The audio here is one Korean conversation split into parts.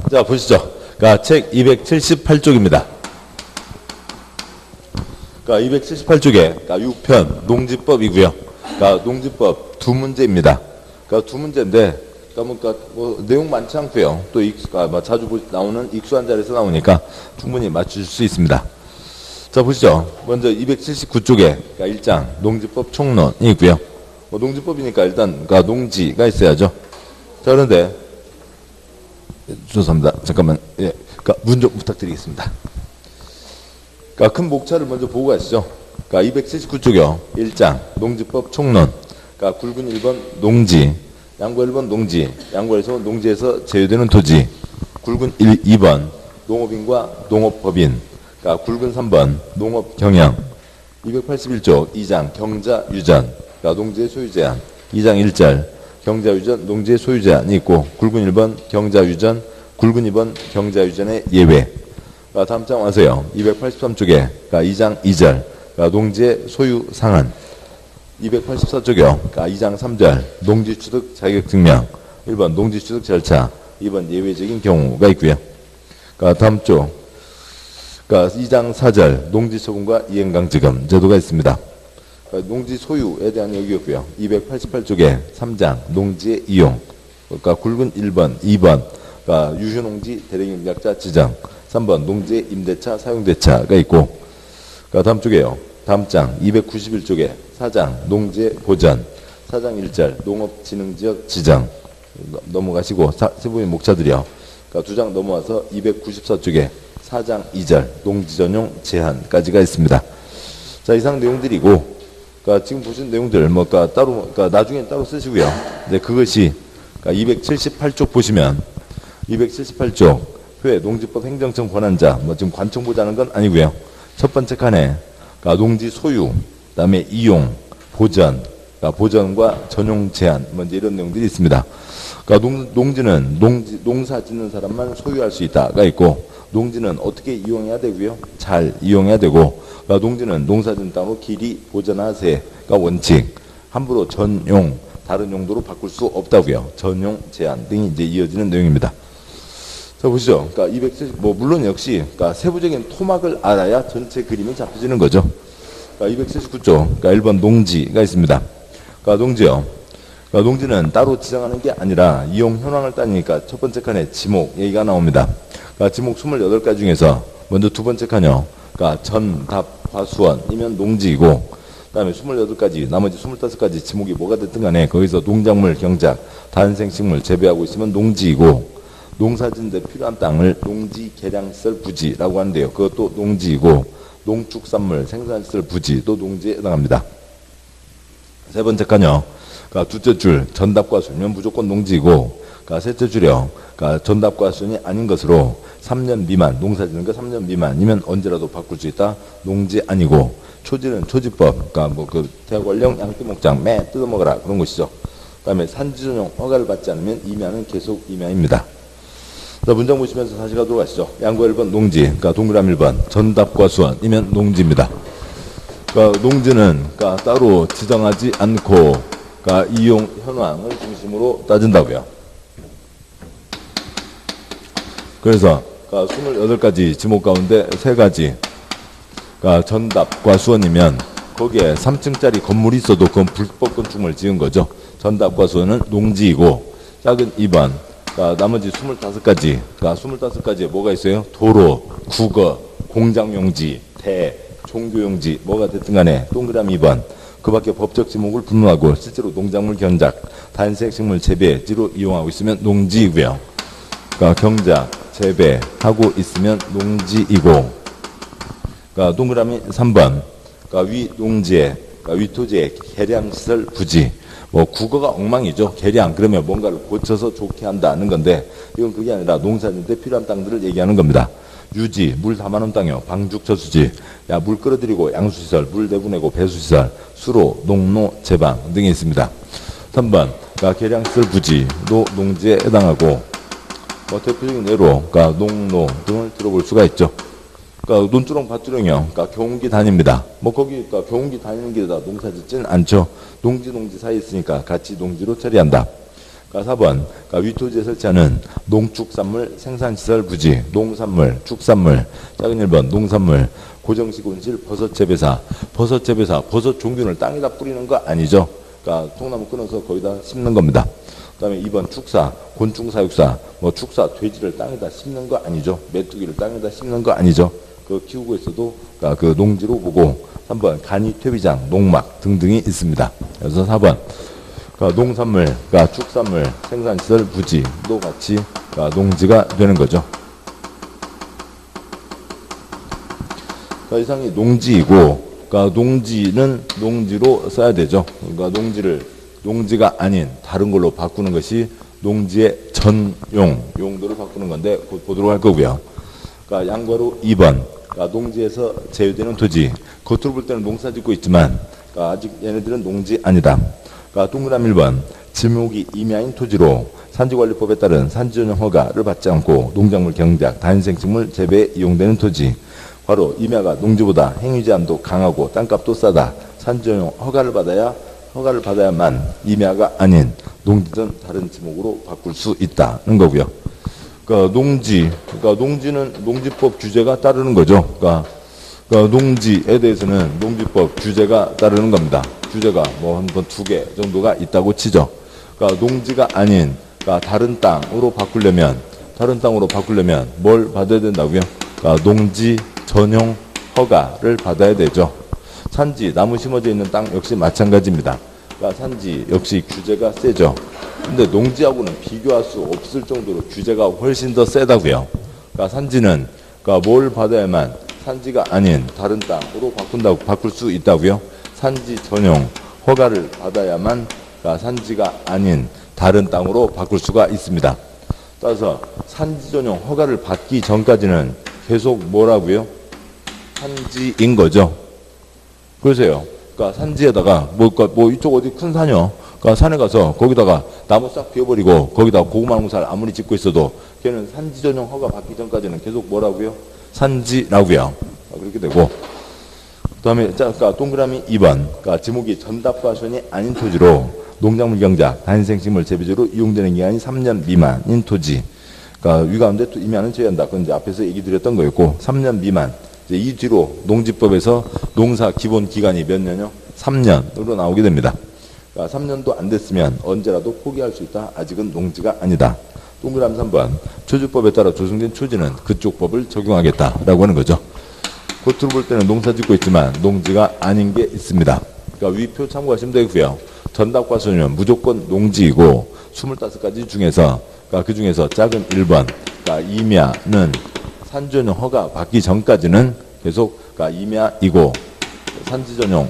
자, 보시죠. 그러니까 책 278쪽입니다. 그러니까 278쪽에 그러니까 6편 농지법이고요. 그러니까 농지법 두 문제입니다. 그러니까 두 문제인데 그러니까 뭐 내용 많지 않고요. 또 뭐 자주 나오는 익수한 자리에서 나오니까 충분히 맞추실 수 있습니다. 자, 보시죠. 먼저 279쪽에 그러니까 1장 농지법 총론이 있고요. 뭐 농지법이니까 일단 그러니까 농지가 있어야죠. 자, 그런데 죄송합니다. 잠깐만. 예. 그러니까 문 좀 부탁드리겠습니다. 그러니까 큰 목차를 먼저 보고 가시죠. 그러니까 279쪽이요. 1장 농지법 총론. 그러니까 굵은 1번 농지, 양보 1번 농지, 양보에서 농지에서 제외되는 토지. 굵은 2번 농업인과 농업법인. 그러니까 굵은 3번 농업 경영. 281쪽 2장 경자 유전. 그러니까 농지의 소유 제한. 2장 1절 경자 유전 농지의 소유 제한이 있고 굵은 1번 경자 유전, 굵은 2번 경자 유전의 예외. 다음 장 와서요. 283쪽에 그러니까 2장 2절 그러니까 농지의 소유 상한. 284쪽이요. 그러니까 2장 3절 농지 취득 자격 증명. 1번 농지 취득 절차, 2번 예외적인 경우가 있고요. 그러니까 다음 쪽 그러니까 2장 4절 농지 처분과 이행강제금 제도가 있습니다. 그러니까 농지 소유에 대한 얘기였고요. 288쪽에 3장 농지의 이용. 그러니까 굵은 1번, 2번 그러니까 유휴농지 대리임약자 지정. 3번 농지의 임대차 사용대차가 있고. 그러니까 다음 쪽에요. 다음 장 291쪽에 4장 농지의 보전. 4장 1절 농업진흥지역 지정. 넘어가시고 세부의 목차들이요. 그러니까 2장 넘어와서 294쪽에 4장 2절 농지전용 제한까지가 있습니다. 자, 이상 내용들이고 그러니까 지금 보신 내용들 그러니까 따로 그러니까 나중에 따로 쓰시고요. 이제 그것이 그러니까 278쪽 보시면 278쪽 회 농지법 행정청 권한자 뭐 지금 관청 보자는 건 아니고요. 첫 번째 칸에 그러니까 농지 소유, 그다음에 이용, 보전, 그러니까 보전과 전용 제한 뭐 이제 이런 내용들이 있습니다. 그러니까 농지는 농사 짓는 사람만 소유할 수 있다가 있고 농지는 어떻게 이용해야 되고요. 잘 이용해야 되고 그러니까 농지는 농사짓는 땅으로 길이 보전하세가 원칙. 함부로 전용 다른 용도로 바꿀 수 없다고요. 전용 제한 등이 이제 이어지는 내용입니다. 자, 보시죠. 그러니까 270, 뭐 물론 역시 그러니까 세부적인 토막을 알아야 전체 그림이 잡혀지는 거죠. 그러니까 279쪽 그러니까 1번 농지가 있습니다. 그러니까 농지요. 그러니까 농지는 따로 지정하는 게 아니라 이용 현황을 따니까 첫 번째 칸에 지목 얘기가 나옵니다. 그러니까 지목 28가지 중에서 먼저 두 번째 칸이요. 그러니까 전, 답, 화수원이면 농지이고 그다음에 28가지 나머지 25가지 지목이 뭐가 됐든 간에 거기서 농작물 경작, 다연생식물 재배하고 있으면 농지이고 농사짓는 데 필요한 땅을 농지 개량시설 부지라고 하는데요. 그것도 농지이고 농축산물 생산시설 부지도 농지에 해당합니다. 세 번째 칸이요. 그러니까 둘째 줄 전답과 수면 무조건 농지이고 그러니까 셋째 줄이요. 그러니까 전답과 수면이 아닌 것으로 3년 미만 농사짓는 거 3년 미만이면 언제라도 바꿀 수 있다. 농지 아니고 초지는 초지법 그러니까 뭐 그 대관령 양떼목장 매 뜯어먹어라 그런 것이죠. 그다음에 산지 전용 허가를 받지 않으면 임야는 계속 임야입니다. 자, 문장 보시면서 다시 가도록 하시죠. 양보 1번 농지 그러니까 동그라미 1번 전답과 수원이면 농지입니다. 그러니까 농지는 그러니까 따로 지정하지 않고 그러니까 이용 현황을 중심으로 따진다고요. 그래서 그러니까 28가지 지목 가운데 3가지 그러니까 전답과 수원이면 거기에 3층짜리 건물이 있어도 그건 불법 건축물 지은 거죠. 전답과 수원은 농지이고 작은 2번 그러니까 나머지 25가지 그러니까 25가지에 뭐가 있어요? 도로, 국어, 공장용지, 대, 종교용지 뭐가 됐든 간에 동그라미 2번 그 밖에 법적 지목을 분류하고 실제로 농작물 경작, 단색식물 재배지로 이용하고 있으면 농지이고요. 그러니까 경작, 재배하고 있으면 농지이고 그러니까 동그라미 3번 그러니까 위 농지에 그러니까 위 토지에 개량시설 부지 뭐 국어가 엉망이죠. 개량 그러면 뭔가를 고쳐서 좋게 한다는 건데 이건 그게 아니라 농사짓는데 필요한 땅들을 얘기하는 겁니다. 유지, 물 담아놓은 땅이요. 방죽 저수지, 물 끌어들이고 양수시설, 물 내보내고 배수시설, 수로, 농로, 제방 등이 있습니다. 3번 그러니까 개량시설 부지도 농지에 해당하고 뭐 대표적인 예로 그러니까 농로 등을 들어볼 수가 있죠. 그러니까 논두렁 밭두렁이요. 그러니까 경운기 다닙니다. 뭐 거기 그러니까 경운기 다니는 길에다 농사 짓지는 않죠. 농지 사이에 있으니까 같이 농지로 처리한다. 그러니까 4번 위토지에 설치하는 농축산물 생산시설 부지, 농산물, 축산물. 작은 1번 농산물, 고정식 온실, 버섯 재배사. 버섯 재배사, 버섯 종균을 땅에다 뿌리는 거 아니죠. 그러니까 통나무 끊어서 거기다 심는 겁니다. 그 다음에 2번 축사, 곤충사육사, 뭐 축사, 돼지를 땅에다 심는 거 아니죠. 메뚜기를 땅에다 심는 거 아니죠. 그 키우고 있어도 그 농지로 보고. 3번 간이, 퇴비장, 농막 등등이 있습니다. 그래서 4번 농산물, 축산물, 생산시설 부지도 같이 농지가 되는 거죠. 이상이 농지이고, 농지는 농지로 써야 되죠. 농지가 아닌 다른 걸로 바꾸는 것이 농지의 전용, 용도를 바꾸는 건데 곧 보도록 할 거고요. 양과로 2번 농지에서 제외되는 토지. 겉으로 볼 때는 농사 짓고 있지만 아직 얘네들은 농지 아니다. 동그라미 1번 지목이 임야인 토지로 산지관리법에 따른 산지전용 허가를 받지 않고 농작물 경작, 다인생식물 재배에 이용되는 토지. 바로 임야가 농지보다 행위제한도 강하고 땅값도 싸다. 산지전용 허가를 받아야만 임야가 아닌 농지든 다른 지목으로 바꿀 수 있다는 거고요. 농지는 농지법 규제가 따르는 거죠. 농지에 대해서는 농지법 규제가 따르는 겁니다. 규제가 뭐 한 번 2개 정도가 있다고 치죠. 농지가 아닌 다른 땅으로 바꾸려면 뭘 받아야 된다고요? 농지 전용 허가를 받아야 되죠. 산지, 나무 심어져 있는 땅 역시 마찬가지입니다. 산지 역시 규제가 세죠. 근데 농지하고는 비교할 수 없을 정도로 규제가 훨씬 더 세다고요. 산지는 뭘 받아야만 산지가 아닌 다른 땅으로 바꿀 수 있다고요. 산지 전용 허가를 받아야만 산지가 아닌 다른 땅으로 바꿀 수가 있습니다. 따라서 산지 전용 허가를 받기 전까지는 계속 뭐라고요? 산지인 거죠. 그러세요. 산지에다가 뭐 이쪽 어디 큰 산이요. 산에 가서 거기다가 나무 싹 비워버리고 거기다가 고구마 농사를 아무리 짓고 있어도 걔는 산지 전용 허가 받기 전까지는 계속 뭐라고요? 산지라고요. 그렇게 되고. 그다음에 동그라미 2번 지목이 전답과션이 아닌 토지로 농작물 경작, 다인생식물 재배지로 이용되는 기간이 3년 미만인 토지. 위가운데 임야는 제외한다. 그건 이제 앞에서 얘기 드렸던 거였고 3년 미만. 이제 이 뒤로 농지법에서 농사 기본 기간이 몇 년요? 3년으로 나오게 됩니다. 3년도 안 됐으면 언제라도 포기할 수 있다. 아직은 농지가 아니다. 동그라미 3번 초지법에 따라 조성된 초지는 그쪽 법을 적용하겠다라고 하는 거죠. 겉으로 볼 때는 농사 짓고 있지만 농지가 아닌 게 있습니다. 위표 참고하시면 되고요. 전답과서는 무조건 농지이고 25가지 중에서 그 중에서 작은 1번 임야는 산지전용 허가 받기 전까지는 계속 임야이고 산지전용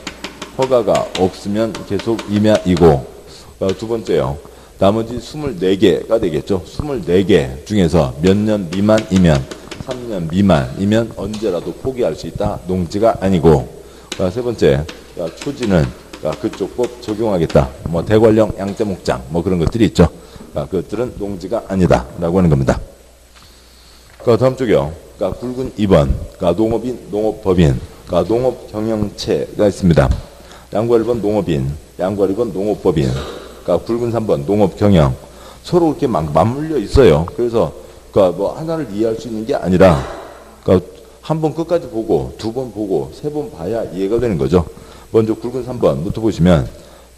허가가 없으면 계속 임야이고 두 번째요. 나머지 24개가 되겠죠. 24개 중에서 몇 년 미만이면 3년 미만이면 언제라도 포기할 수 있다. 농지가 아니고 세 번째 초지는 그쪽 법 적용하겠다. 뭐 대관령 양떼목장 뭐 그런 것들이 있죠. 그것들은 농지가 아니다 라고 하는 겁니다. 다음 쪽이요. 굵은 2번 농업인, 농업법인, 농업경영체가 있습니다. 양과 1번 농업인, 양과 2번 농업법인, 굵은 3번 농업경영. 서로 이렇게 막 맞물려 있어요. 그래서 뭐 하나를 이해할 수 있는 게 아니라 한 번 끝까지 보고 2번 보고 3번 봐야 이해가 되는 거죠. 먼저 굵은 3번부터 보시면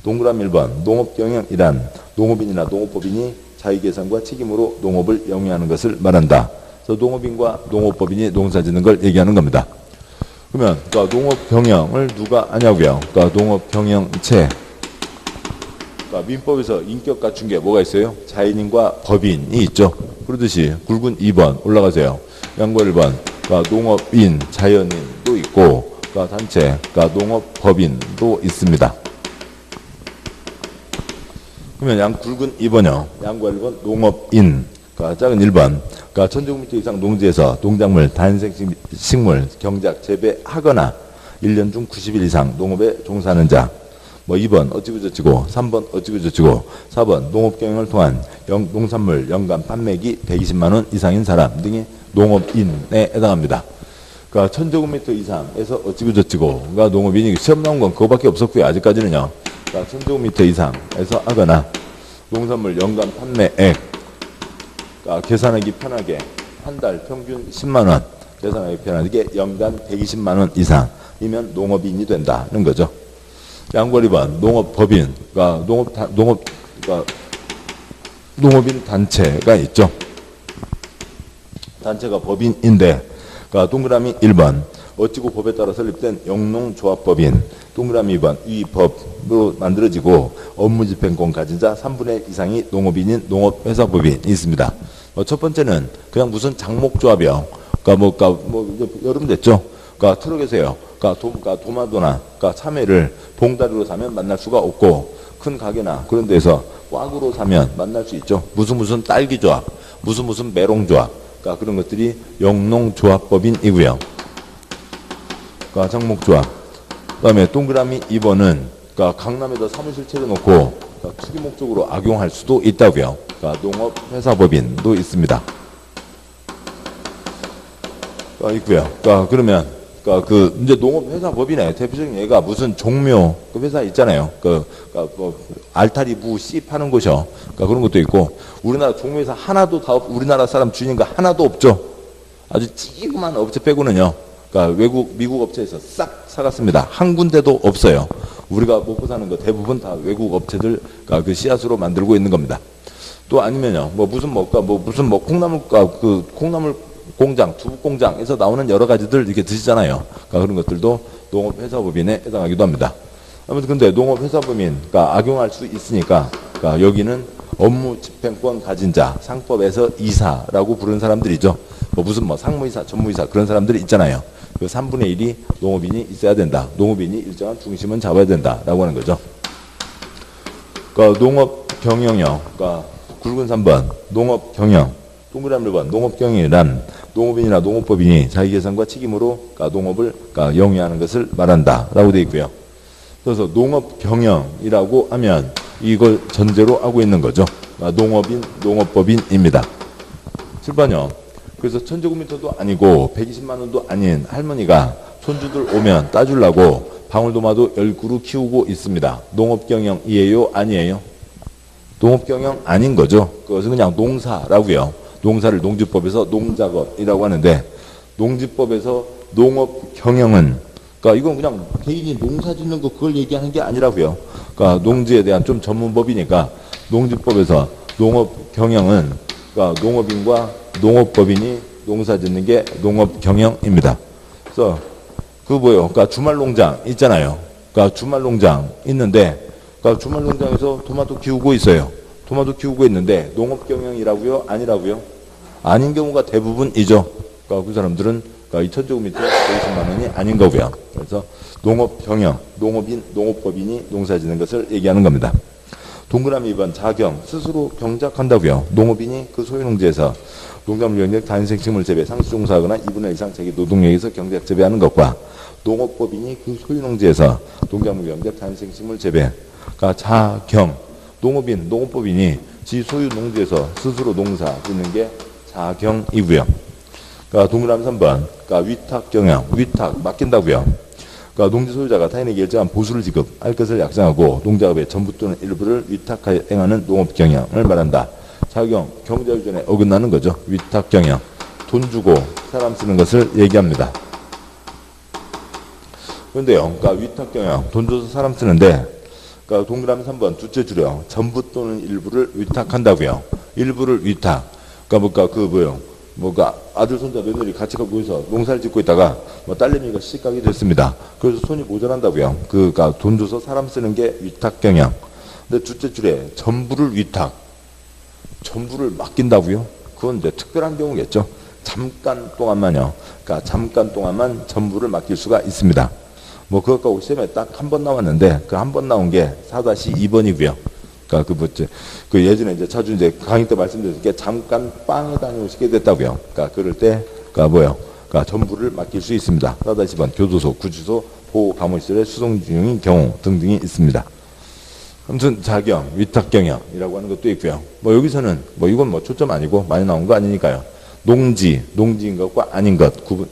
동그라미 1번 농업경영이란 농업인이나 농업법인이 자의계산과 책임으로 농업을 영위하는 것을 말한다. 그래서 농업인과 농업법인이 농사짓는 걸 얘기하는 겁니다. 그러면 농업경영을 누가 하냐고요? 농업경영체. 민법에서 인격 갖춘 게 뭐가 있어요? 자연인과 법인이 있죠. 그러듯이 굵은 2번 올라가세요. 양과 1번 농업인, 자연인도 있고 단체, 농업법인도 있습니다. 그러면 굵은 2번이요. 양과 1번 농업인, 작은 1번 천제곱미터 이상 농지에서 농작물, 다인생식물 경작, 재배하거나 1년 중 90일 이상 농업에 종사하는 자. 뭐 2번 어찌고저찌고 3번 어찌고저찌고 4번 농업경영을 통한 농산물 연간 판매기 120만 원 이상인 사람 등이 농업인에 해당합니다. 천제곱미터 이상에서 어찌고저찌고가 농업인이 시험 나온 건 그거밖에 없었고요. 아직까지는요. 천제곱미터 이상에서 하거나 농산물 연간 판매액, 계산하기 편하게 한 달 평균 10만 원, 계산하기 편하게 연간 120만 원 이상이면 농업인이 된다는 거죠. 양권 2번 농업법인, 농업인 단체가 있죠. 단체가 법인인데, 동그라미 1번 어찌고 법에 따라 설립된 영농조합법인, 동그라미 2번 이 법으로 만들어지고 업무집행권 가진 자 3분의 1 이상이 농업인인 농업회사법인이 있습니다. 첫 번째는 그냥 무슨 장목조합이요. 여름 됐죠. 트럭에서요. 도마도나 참외를 봉다리로 사면 만날 수가 없고, 큰 가게나 그런 데서 꽉으로 사면 만날 수 있죠. 무슨 딸기조합, 무슨 메롱조합, 그런 것들이 영농조합법인이고요. 장목조합. 그 다음에 동그라미 2번은 강남에다 사무실 차려놓고 투기 목적으로 악용할 수도 있다고요. 농업회사법인도 있습니다. 있고요. 그러면 이제 농업회사법인의 대표적인 예가 무슨 종묘 회사 있잖아요. 알타리부 씨 파는 곳이요. 그런 것도 있고, 우리나라 종묘회사 하나도 우리나라 사람 주인인 거 하나도 없죠. 아주 찌그만 업체 빼고는요. 미국 업체에서 싹 사갔습니다. 한 군데도 없어요. 우리가 먹고 사는 거 대부분 다 외국 업체들 그 씨앗으로 만들고 있는 겁니다. 또 아니면요, 콩나물 공장, 두부 공장에서 나오는 여러 가지들 이렇게 드시잖아요. 그런 것들도 농업회사법인에 해당하기도 합니다. 아무튼 근데 농업회사법인, 악용할 수 있으니까, 여기는 업무집행권 가진 자, 상법에서 이사라고 부르는 사람들이죠. 상무이사, 전무이사 그런 사람들이 있잖아요. 그 3분의 1이 농업인이 있어야 된다. 농업인이 일정한 중심은 잡아야 된다라고 하는 거죠. 농업 경영이요. 굵은 3번 농업 경영. 동그라미 1번 농업 경영이란 농업인이나 농업법인이 자기 계산과 책임으로 농업을 영위하는 것을 말한다라고 되어 있고요. 그래서 농업 경영이라고 하면 이걸 전제로 하고 있는 거죠. 농업인, 농업법인입니다. 7번요. 그래서 1,000제곱미터도 아니고 120만 원도 아닌 할머니가 손주들 오면 따주려고 방울토마토 10그루 키우고 있습니다. 농업경영이에요? 아니에요? 농업경영 아닌 거죠. 그것은 그냥 농사라고요. 농사를 농지법에서 농작업이라고 하는데, 농지법에서 농업경영은 이건 그냥 개인이 농사 짓는 거 그걸 얘기하는 게 아니라고요. 농지에 대한 좀 전문법이니까 농지법에서 농업경영은 농업인과 농업법인이 농사 짓는 게 농업경영입니다. 그래서 주말 농장 있잖아요. 주말 농장 있는데, 주말 농장에서 토마토 키우고 있어요. 토마토 키우고 있는데 농업경영이라고요? 아니라고요? 아닌 경우가 대부분이죠. 그 사람들은 2,000제곱미터 120만 원이 아닌 거고요. 그래서 농업경영, 농업인, 농업법인이 농사 짓는 것을 얘기하는 겁니다. 동그라미 2번 자경, 스스로 경작한다고요. 농업인이 그 소유농지에서 농작물 영역 단생식물 재배, 상수종사하거나 2분의 1 이상 자기 노동력에서 경작 재배하는 것과, 농업법인이 그 소유농지에서 농작물 영역 단생식물 재배, 자경, 농업인, 농업법인이 지 소유농지에서 스스로 농사 짓는 게 자경이고요. 동그라미 3번 위탁경영, 위탁 맡긴다고요. 농지 소유자가 타인에게 일정한 보수를 지급할 것을 약정하고 농작업의 전부 또는 일부를 위탁하여 행하는 농업경영을 말한다. 자경, 경자유전에 어긋나는 거죠. 위탁경영, 돈 주고 사람 쓰는 것을 얘기합니다. 그런데요, 위탁경영, 돈 줘서 사람 쓰는데, 동그라미 3번 둘째 줄여 전부 또는 일부를 위탁한다고요. 일부를 위탁. 아들, 손자, 며느리 같이 모여서 농사를 짓고 있다가 딸내미가 시집가게 됐습니다. 그래서 손이 모자란다고요. 돈 줘서 사람 쓰는 게 위탁경영. 근데 둘째 줄에 전부를 위탁. 전부를 맡긴다고요? 그건 이제 특별한 경우겠죠. 잠깐 동안만요. 잠깐 동안만 전부를 맡길 수가 있습니다. 그것하고 시험에 딱 한 번 나왔는데, 그 한 번 나온 게 4-2번이고요. 예전에 이제 자주 이제 강의 때 말씀드린 게 잠깐 빵에 다녀오시게 됐다고요. 그럴 때, 전부를 맡길 수 있습니다. 4-2번 교도소, 구치소, 보호감호시설의 수송 중인 경우 등등이 있습니다. 아무튼 자경, 위탁경영이라고 하는 것도 있고요. 여기서는 이건 초점 아니고 많이 나온 거 아니니까요. 농지인 것과 아닌 것 구분.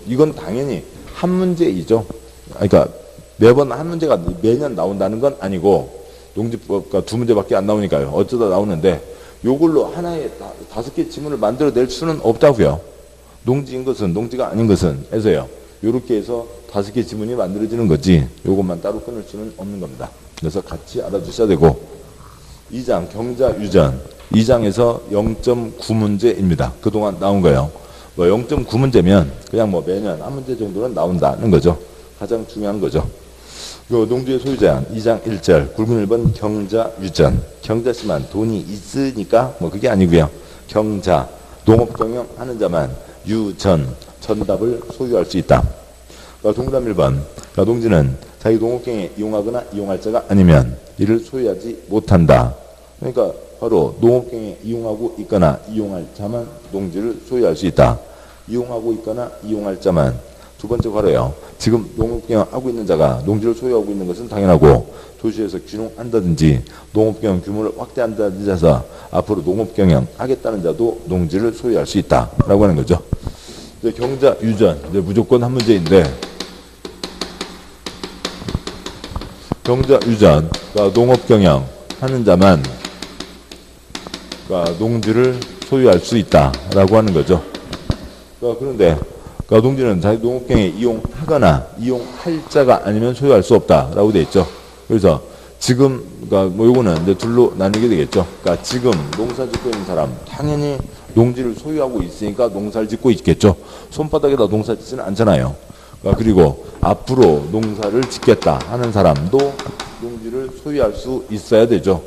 이건 당연히 한 문제이죠. 매번 한 문제가 매년 나온다는 건 아니고, 농지법과 두 문제밖에 안 나오니까요. 어쩌다 나오는데 요걸로 하나의 5개 지문을 만들어낼 수는 없다고요. 농지인 것은 농지가 아닌 것은 해서요. 요렇게 해서 5개 지문이 만들어지는 거지 요것만 따로 끊을 수는 없는 겁니다. 그래서 같이 알아두셔야 되고 2장 경자 유전 2장에서 0.9문제입니다. 그동안 나온 거예요. 뭐 0.9문제면 그냥 뭐 매년 한 문제 정도는 나온다는 거죠. 가장 중요한 거죠. 그 농지의 소유자 2장 1절 굵은 1번 경자 유전 경자씨만 돈이 있으니까 뭐 그게 아니고요. 경자 농업 경영 하는 자만 유전 전답을 소유할 수 있다. 동그라미 1번 농지는 자기 농업 경영에 이용하거나 이용할 자가 아니면 이를 소유하지 못한다. 그러니까 바로 농업 경영에 이용하고 있거나 이용할 자만 농지를 소유할 수 있다. 이용하고 있거나 이용할 자만. 두 번째 괄호예요. 지금 농업 경영하고 있는 자가 농지를 소유하고 있는 것은 당연하고 도시에서 귀농한다든지 농업 경영 규모를 확대한다든지 해서 앞으로 농업 경영 하겠다는 자도 농지를 소유할 수 있다라고 하는 거죠. 이제 경자 유전 이제 무조건 한 문제인데 경자 유전 농업 경영 하는 자만 농지를 소유할 수 있다라고 하는 거죠. 그런데 농지는 자기 농업 경영에 이용하거나 이용할 자가 아니면 소유할 수 없다라고 되어 있죠. 그래서 지금 뭐 요거는 이제 둘로 나뉘게 되겠죠. 그러니까 지금 농사 짓고 있는 사람 당연히 농지를 소유하고 있으니까 농사를 짓고 있겠죠. 손바닥에다 농사 짓지는 않잖아요. 그리고 앞으로 농사를 짓겠다 하는 사람도 농지를 소유할 수 있어야 되죠.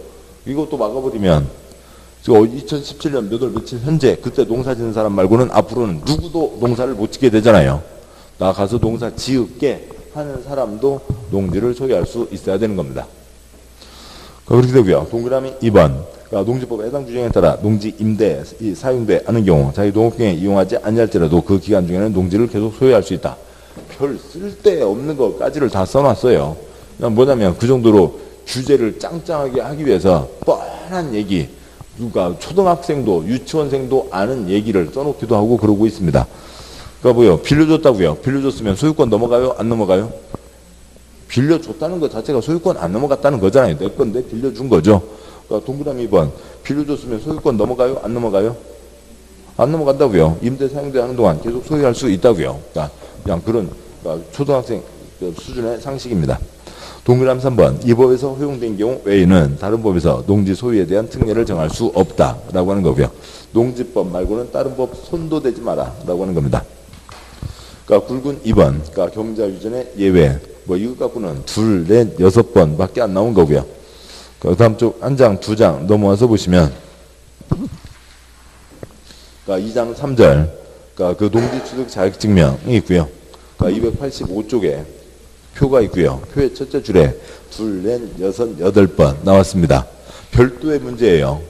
이것도 막아버리면 2017년 몇 월 며칠 현재 그때 농사 짓는 사람 말고는 앞으로는 누구도 농사를 못 짓게 되잖아요. 나가서 농사 지을게 하는 사람도 농지를 소유할 수 있어야 되는 겁니다. 그렇게 되고요. 동그라미 2번 농지법의 해당 규정에 따라 농지 임대, 사용대 하는 경우 자기 농업경에 이용하지 아니할지라도 그 기간 중에는 농지를 계속 소유할 수 있다. 별 쓸데없는 것까지를 다 써놨어요. 뭐냐면 그 정도로 규제를 짱짱하게 하기 위해서 뻔한 얘기 누가 초등학생도 유치원생도 아는 얘기를 써놓기도 하고 그러고 있습니다. 그러니까 뭐요? 빌려줬다고요. 빌려줬으면 소유권 넘어가요? 안 넘어가요? 빌려줬다는 것 자체가 소유권 안 넘어갔다는 거잖아요. 내 건데 빌려준 거죠. 그러니까 동그라미 2번 빌려줬으면 소유권 넘어가요? 안 넘어가요? 안 넘어간다고요. 임대 사용대 하는 동안 계속 소유할 수 있다고요. 그러니까 그냥 그런 초등학생 수준의 상식입니다. 동그라미 3번 이 법에서 허용된 경우 외에는 다른 법에서 농지 소유에 대한 특례를 정할 수 없다라고 하는 거고요. 농지법 말고는 다른 법 손도 대지 마라라고 하는 겁니다. 그러니까 굵은 2번 그러니까 경자 유전의 예외 뭐 이것 갖고는 2, 4, 6번밖에 안 나온 거고요. 그 다음 쪽 한 장, 두 장 넘어와서 보시면 그러니까 2장 3절 그러니까 그 농지 취득 자격 증명이 있고요. 그러니까 285쪽에 표가 있고요. 표의 첫째 줄에 2, 4, 6, 8번 나왔습니다. 별도의 문제예요.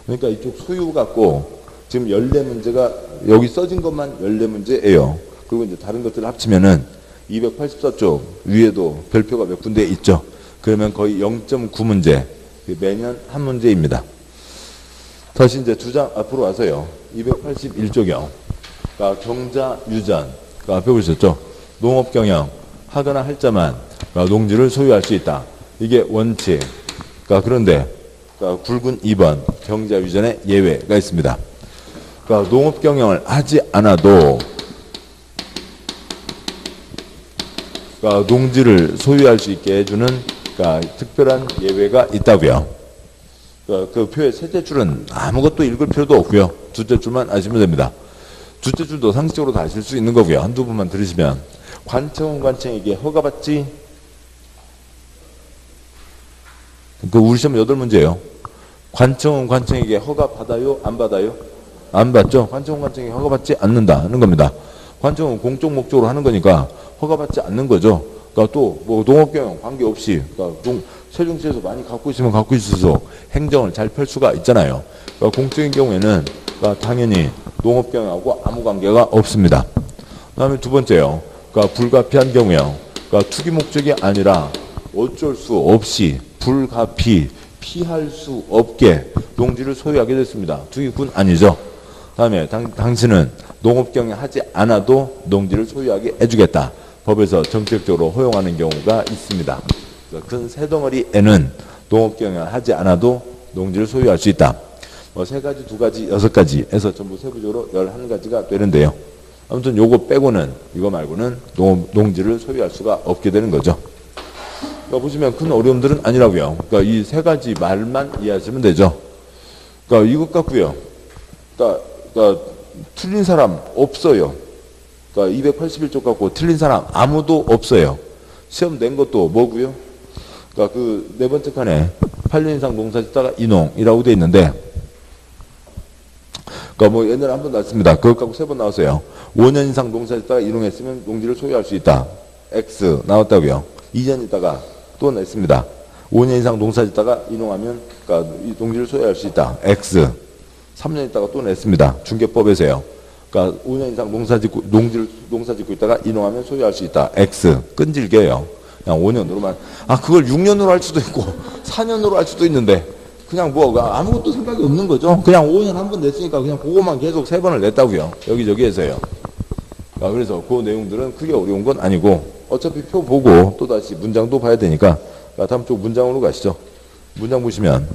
그러니까 이쪽 소유 갖고 지금 14문제가 여기 써진 것만 14문제예요. 그리고 이제 다른 것들을 합치면은 284쪽 위에도 별표가 몇 군데 있죠. 그러면 거의 0.9문제 매년 한 문제입니다. 다시 이제 두 장 앞으로 와서요. 281쪽이요. 그러니까 경자 유전 그 앞에 보셨죠. 농업 경영 하거나 할 자만 농지를 소유할 수 있다. 이게 원칙. 그런데 굵은 2번 경자 유전의 예외가 있습니다. 농업 경영을 하지 않아도 농지를 소유할 수 있게 해주는 특별한 예외가 있다고요. 그 표의 셋째 줄은 아무것도 읽을 필요도 없고요. 둘째 줄만 아시면 됩니다. 둘째 줄도 상식적으로 다 아실 수 있는 거고요. 한두 번만 들으시면 관청은 관청에게 허가받지 우리 시험 8문제예요. 관청은 관청에게 허가받아요? 안 받아요? 안 받죠? 관청은 관청에게 허가받지 않는다는 겁니다. 관청은 공적 목적으로 하는 거니까 허가받지 않는 거죠. 그러니까 또 뭐 농업경영 관계없이 세종시에서 많이 갖고 있으면 갖고 있어서 행정을 잘 펼 수가 있잖아요. 그러니까 공적인 경우에는 당연히 농업경영하고 아무 관계가 없습니다. 그 다음에 두 번째요. 불가피한 경우요. 투기 목적이 아니라 어쩔 수 없이 피할 수 없게 농지를 소유하게 됐습니다. 투기꾼 아니죠. 다음에 당신은 농업경영 하지 않아도 농지를 소유하게 해주겠다. 법에서 정책적으로 허용하는 경우가 있습니다. 큰 세 덩어리에는 농업 경영을 하지 않아도 농지를 소유할 수 있다. 뭐 3가지, 2가지, 6가지에서 전부 세부적으로 11가지가 되는데요. 아무튼 요거 빼고는, 이거 말고는 농지를 소유할 수가 없게 되는 거죠. 그러니까 보시면 큰 어려움들은 아니라고요. 그러니까 이 3가지 말만 이해하시면 되죠. 그러니까 이것 같고요. 그러니까 틀린 사람 없어요. 그러니까 281쪽 갖고 틀린 사람 아무도 없어요. 시험 낸 것도 뭐고요? 그러니까 그 4번째 칸에 8년 이상 농사 짓다가 인홍이라고 돼 있는데, 그러니까 뭐 옛날에 한 번 나왔습니다. 그것 갖고 3번 나왔어요. 5년 이상 농사 짓다가 인홍했으면 농지를 소유할 수 있다. X 나왔다고요. 2년 있다가 또 냈습니다. 5년 이상 농사 짓다가 인홍하면 그러니까 이 농지를 소유할 수 있다. X. 3년 있다가 또 냈습니다. 중개법에서요. 그러니까 5년 이상 농사 짓고 있다가 인홍하면 소유할 수 있다. X. 끈질겨요. 그냥 5년으로만. 그걸 6년으로 할 수도 있고 4년으로 할 수도 있는데 그냥 뭐 아무것도 생각이 없는 거죠. 그냥 5년 한 번 냈으니까 그냥 그거만 계속 3번을 냈다고요. 여기저기에서요. 그래서 그 내용들은 크게 어려운 건 아니고 어차피 표 보고 또다시 문장도 봐야 되니까 다음 쪽 문장으로 가시죠. 문장 보시면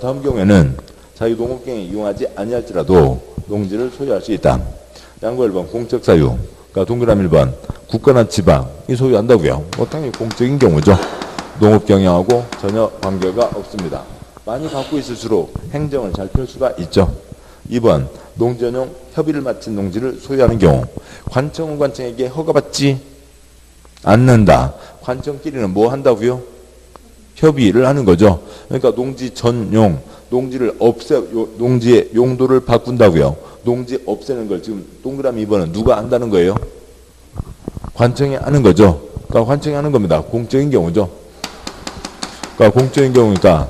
다음 경우에는 자유 농업경에 이용하지 아니할지라도 농지를 소유할 수 있다. 양보 1번 공적 사유. 동그라미 1번 국가나 지방이 소유한다고요. 당연히 공적인 경우죠. 농업 경영하고 전혀 관계가 없습니다. 많이 갖고 있을수록 행정을 잘 펼 수가 있죠. 2번 농지 전용 협의를 마친 농지를 소유하는 경우 관청은 관청에게 허가받지 않는다. 관청끼리는 뭐 한다고요? 협의를 하는 거죠. 그러니까 농지 전용, 농지를 농지의 용도를 바꾼다고요. 농지 없애는 걸 지금 동그라미 2번은 누가 한다는 거예요? 관청이 하는 거죠. 그러니까 관청이 하는 겁니다. 공적인 경우죠. 그러니까 공적인 경우니까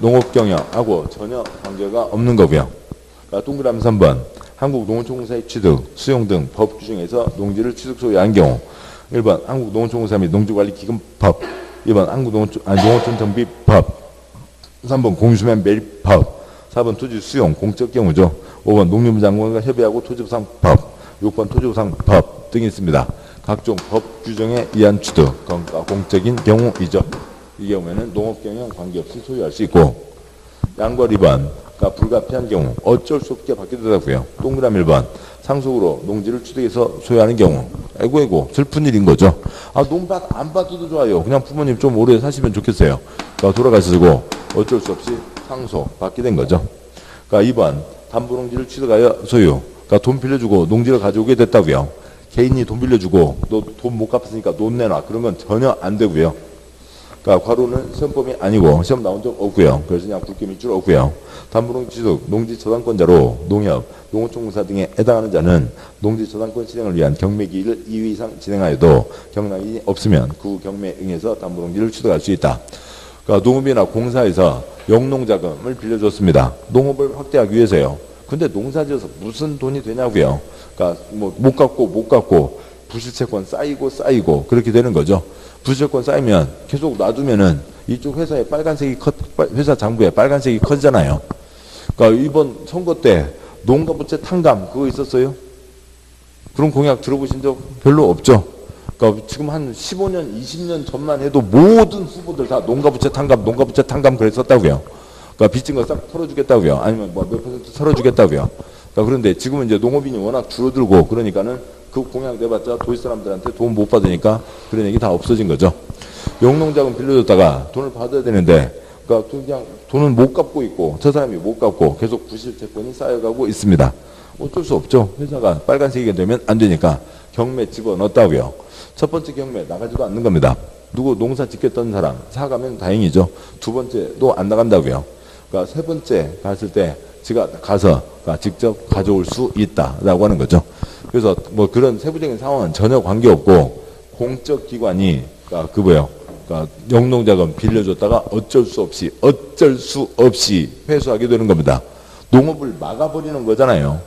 농업경영하고 전혀 관계가 없는 거고요. 그러니까 동그라미 3번 한국농어촌공사의 취득, 수용 등 법 규정에서 농지를 취득 소유한 경우 1번 한국농어촌공사 및 농지관리기금법 2번 농어촌정비법 3번 공유수면 매립법 4번 토지 수용 공적 경우죠. 5번 농림부 장관과 협의하고 토지보상법 6번 토지보상법 등이 있습니다. 각종 법 규정에 의한 취득, 그러니까 공적인 경우이죠. 이 경우에는 농업경영 관계없이 소유할 수 있고 양벌 2번 그러니까 불가피한 경우 어쩔 수 없게 받게 되다고요. 동그라미 1번 상속으로 농지를 취득해서 소유하는 경우 아이고 슬픈 일인 거죠. 농밭 안 받아도 좋아요. 그냥 부모님 좀 오래 사시면 좋겠어요. 그러니까 돌아가시고 어쩔 수 없이 상속 받게 된 거죠. 그러니까 2번 담보농지를 취득하여 소유. 그러니까 돈 빌려주고 농지를 가져오게 됐다고요. 개인이 돈 빌려주고 너 돈 못 갚았으니까 돈 내놔. 그런 건 전혀 안 되고요. 그러니까 과로는 시험범위 아니고 시험 나온 적 없고요. 그래서 그냥 굵게 밀 줄 없고요. 담보농지 취득, 농지 저당권자로 농협, 농어촌공사 등에 해당하는 자는 농지 저당권 실행을 위한 경매기일을 2회 이상 진행하여도 경락이 없으면 그 경매에 응해서 담보농지를 취득할 수 있다. 그러니까 농업이나 공사에서 영농자금을 빌려줬습니다. 농업을 확대하기 위해서요. 근데 농사지어서 무슨 돈이 되냐고요. 그러니까 뭐 못 갚고 부실채권 쌓이고 그렇게 되는 거죠. 부실채권 쌓이면 계속 놔두면은 이쪽 회사에 회사 장부에 빨간색이 커지잖아요. 그러니까 이번 선거 때 농가부채 탕감 그거 있었어요? 그런 공약 들어보신 적 별로 없죠. 그러니까 지금 한 15년, 20년 전만 해도 모든 후보들 다 농가부채 탕감 그랬었다고요. 그러니까 빚진 거 싹 털어주겠다고요. 아니면 뭐 몇 퍼센트 털어주겠다고요. 그러니까 그런데 지금은 이제 농업인이 워낙 줄어들고 그러니까는 그 공약 내봤자 도시 사람들한테 돈 못 받으니까 그런 얘기 다 없어진 거죠. 영농자금 빌려줬다가 돈을 받아야 되는데 그러니까 그냥 돈은 못 갚고 있고 저 사람이 못 갚고 계속 부실채권이 쌓여가고 있습니다. 어쩔 수 없죠. 회사가 빨간색이 되면 안 되니까 경매 집어넣었다고요. 첫 번째 경매 나가지도 않는 겁니다. 누구 농사 짓겠다는 사람 사가면 다행이죠. 두 번째도 안 나간다고요. 그러니까 세 번째 갔을 때 지가 가서 직접 가져올 수 있다라고 하는 거죠. 그래서 뭐 그런 세부적인 상황은 전혀 관계없고 공적 기관이 그러니까 영농자금 빌려줬다가 어쩔 수 없이 회수하게 되는 겁니다. 농업을 막아버리는 거잖아요.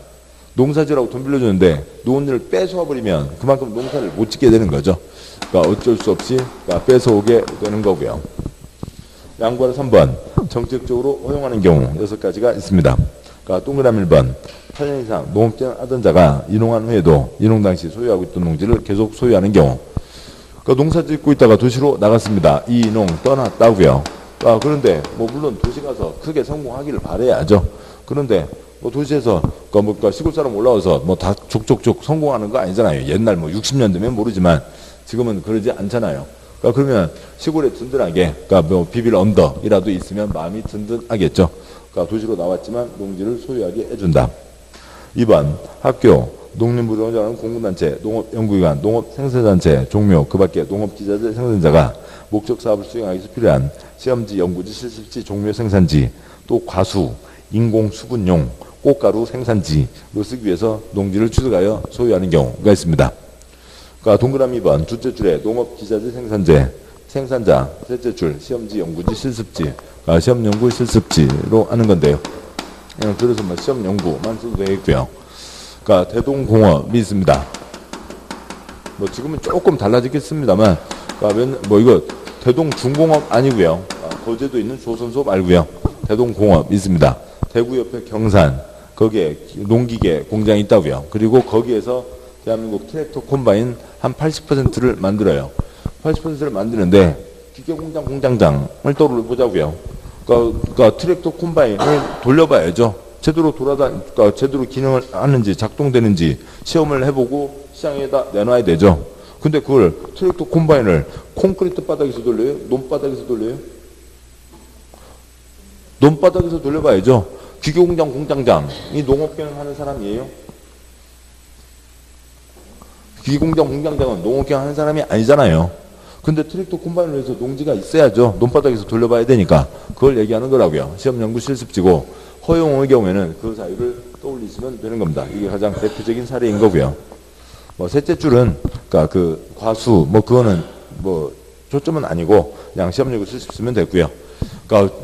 농사지라고 돈 빌려주는데 농업을 뺏어와버리면 그만큼 농사를 못 짓게 되는 거죠. 그러니까 어쩔 수 없이 뺏어오게 되는 거고요. 양보하는 3번 정책적으로 허용하는 경우 6가지가 있습니다. 그러니까 동그라미 1번 8년 이상 농업제를 하던 자가 인홍한 후에도 인홍 당시 소유하고 있던 농지를 계속 소유하는 경우 그러니까 농사 짓고 있다가 도시로 나갔습니다. 이 인홍 떠났다고요. 그런데 뭐 물론 도시 가서 크게 성공하기를 바라야죠. 그런데 뭐 도시에서 시골 사람 올라와서 뭐 다 족족족 성공하는 거 아니잖아요. 옛날 뭐 60년 되면 모르지만 지금은 그러지 않잖아요. 그러면 시골에 든든하게 뭐 비빌 언덕이라도 있으면 마음이 든든하겠죠. 도시로 나왔지만 농지를 소유하게 해준다. 2번 학교, 농림부를 운영하는 공공단체, 농업연구기관, 농업생산단체, 종묘, 그 밖에 농업기자재 생산자가 목적 사업을 수행하기 위해서 필요한 시험지, 연구지, 실습지, 종묘 생산지, 또 과수, 인공수분용, 꽃가루 생산지로 쓰기 위해서 농지를 취득하여 소유하는 경우가 있습니다. 동그라미 2번 둘째 줄에 농업기자재 생산자, 셋째 줄 시험지, 연구지, 실습지, 시험, 연구, 실습지로 하는 건데요. 그래서 뭐 시험, 연구만 써도 되겠고요. 대동공업이 있습니다. 뭐 지금은 조금 달라지겠습니다만, 뭐 이거 대동중공업 아니고요. 거제도 있는 조선소 말고요. 대동공업 있습니다. 대구 옆에 경산, 거기에 농기계 공장이 있다고요. 그리고 거기에서 대한민국 트랙터 콤바인 한 80%를 만들어요. 80%를 만드는데 기계공장 공장장을 떠올려보자고요. 트랙터 콤바인을 돌려봐야죠. 제대로 제대로 기능을 하는지 작동되는지 시험을 해보고 시장에다 내놔야 되죠. 근데 그걸 트랙터 콤바인을 콘크리트 바닥에서 돌려요? 논바닥에서 돌려요? 논바닥에서 돌려봐야죠. 기계공장 공장장이 농업경영하는 사람이에요? 기계공장 공장장은 농업경영하는 사람이 아니잖아요. 근데 트랙터 콤바인을 위해서 농지가 있어야죠. 논바닥에서 돌려봐야 되니까. 그걸 얘기하는 거라고요. 시험, 연구, 실습지고 허용의 경우에는 그 사유를 떠올리시면 되는 겁니다. 이게 가장 대표적인 사례인 거고요. 뭐 셋째 줄은 그 과수 그거는 뭐 초점은 아니고 그냥 시험, 연구, 실습 쓰면 됐고요.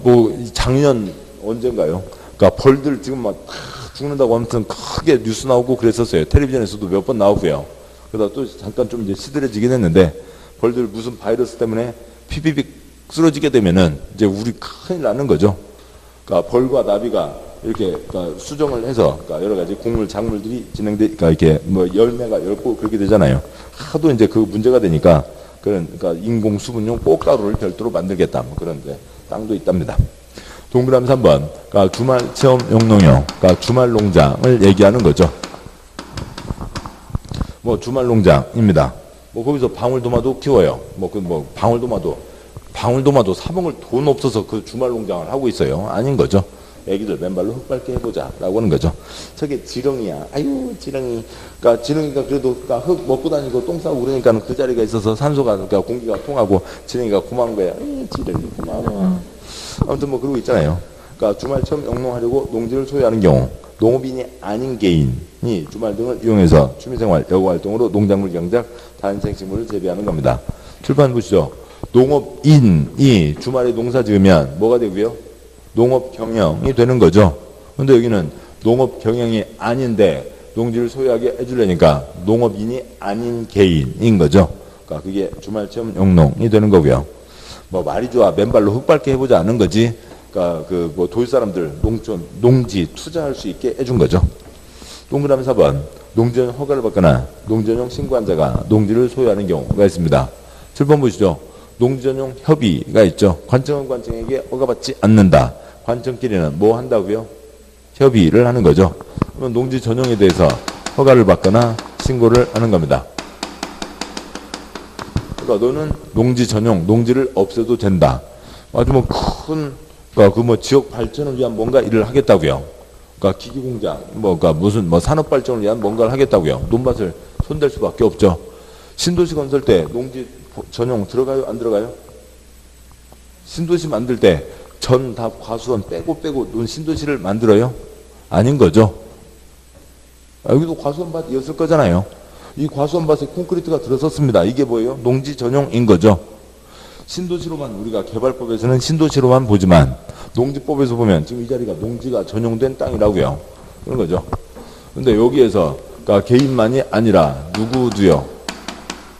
뭐 작년 언젠가요? 벌들 지금 막 죽는다고 아무튼 크게 뉴스 나오고 그랬었어요. 텔레비전에서도 몇 번 나오고요. 그러다 또 잠깐 좀 이제 시들해지긴 했는데 벌들 무슨 바이러스 때문에 피비빅 쓰러지게 되면은 이제 우리 큰일 나는 거죠. 벌과 나비가 이렇게 수정을 해서 여러 가지 곡물, 작물들이 이렇게 뭐 열매가 열고 그렇게 되잖아요. 하도 이제 그 문제가 되니까 인공 수분용 꽃가루를 별도로 만들겠다. 뭐 그런데 땅도 있답니다. 동그라미 3번, 주말 체험 용농용, 주말 농장을 얘기하는 거죠. 뭐 주말 농장입니다. 뭐 거기서 방울토마토 키워요. 방울토마토 사먹을 돈 없어서 그 주말 농장을 하고 있어요. 아닌 거죠. 애기들 맨발로 흙 밟게 해보자 라고 하는 거죠. 저게 지렁이야. 아유 지렁이. 지렁이가 그래도 흙 먹고 다니고 똥 싸고 그러니까 그 자리가 있어서 산소가 공기가 통하고 지렁이가 고마운 거야. 지렁이 고마워. 아무튼 뭐 그러고 있잖아요. 주말 체험 영농하려고 농지를 소유하는 경우 농업인이 아닌 개인이 주말 등을 이용해서 취미생활, 여가활동으로 농작물 경작, 다인생식물을 재배하는 겁니다. 출판 보시죠. 농업인이 주말에 농사 지으면 뭐가 되고요? 농업 경영이 되는 거죠. 근데 여기는 농업 경영이 아닌데 농지를 소유하게 해주려니까 농업인이 아닌 개인인 거죠. 그게 주말 체험 영농이 되는 거고요. 뭐 말이 좋아 맨발로 흙 밟게 해보자 하는 거지. 뭐 도시 사람들 농지 투자할 수 있게 해준 거죠. 동그라미 4번 농지전용 허가를 받거나 농지전용 신고한 자가 농지를 소유하는 경우가 있습니다. 7번 보시죠. 농지전용 협의가 있죠. 관청은 관청에게 허가받지 않는다. 관청끼리는 뭐 한다고요? 협의를 하는 거죠. 그러면 농지 전용에 대해서 허가를 받거나 신고를 하는 겁니다. 너는 농지 전용, 농지를 없애도 된다. 아주 뭐 큰 지역 발전을 위한 뭔가 일을 하겠다고요. 기기공장, 무슨 산업 발전을 위한 뭔가를 하겠다고요. 논밭을 손댈 수밖에 없죠. 신도시 건설 때 농지 전용 들어가요? 안 들어가요? 신도시 만들 때 전 다 과수원 빼고 신도시를 만들어요? 아닌 거죠. 여기도 과수원 밭이었을 거잖아요. 이 과수원 밭에 콘크리트가 들어섰습니다. 이게 뭐예요? 농지 전용인 거죠. 신도시로만 우리가 개발법에서는 신도시로만 보지만 농지법에서 보면 지금 이 자리가 농지가 전용된 땅이라고요. 그런 거죠. 근데 여기에서 개인만이 아니라 누구도요.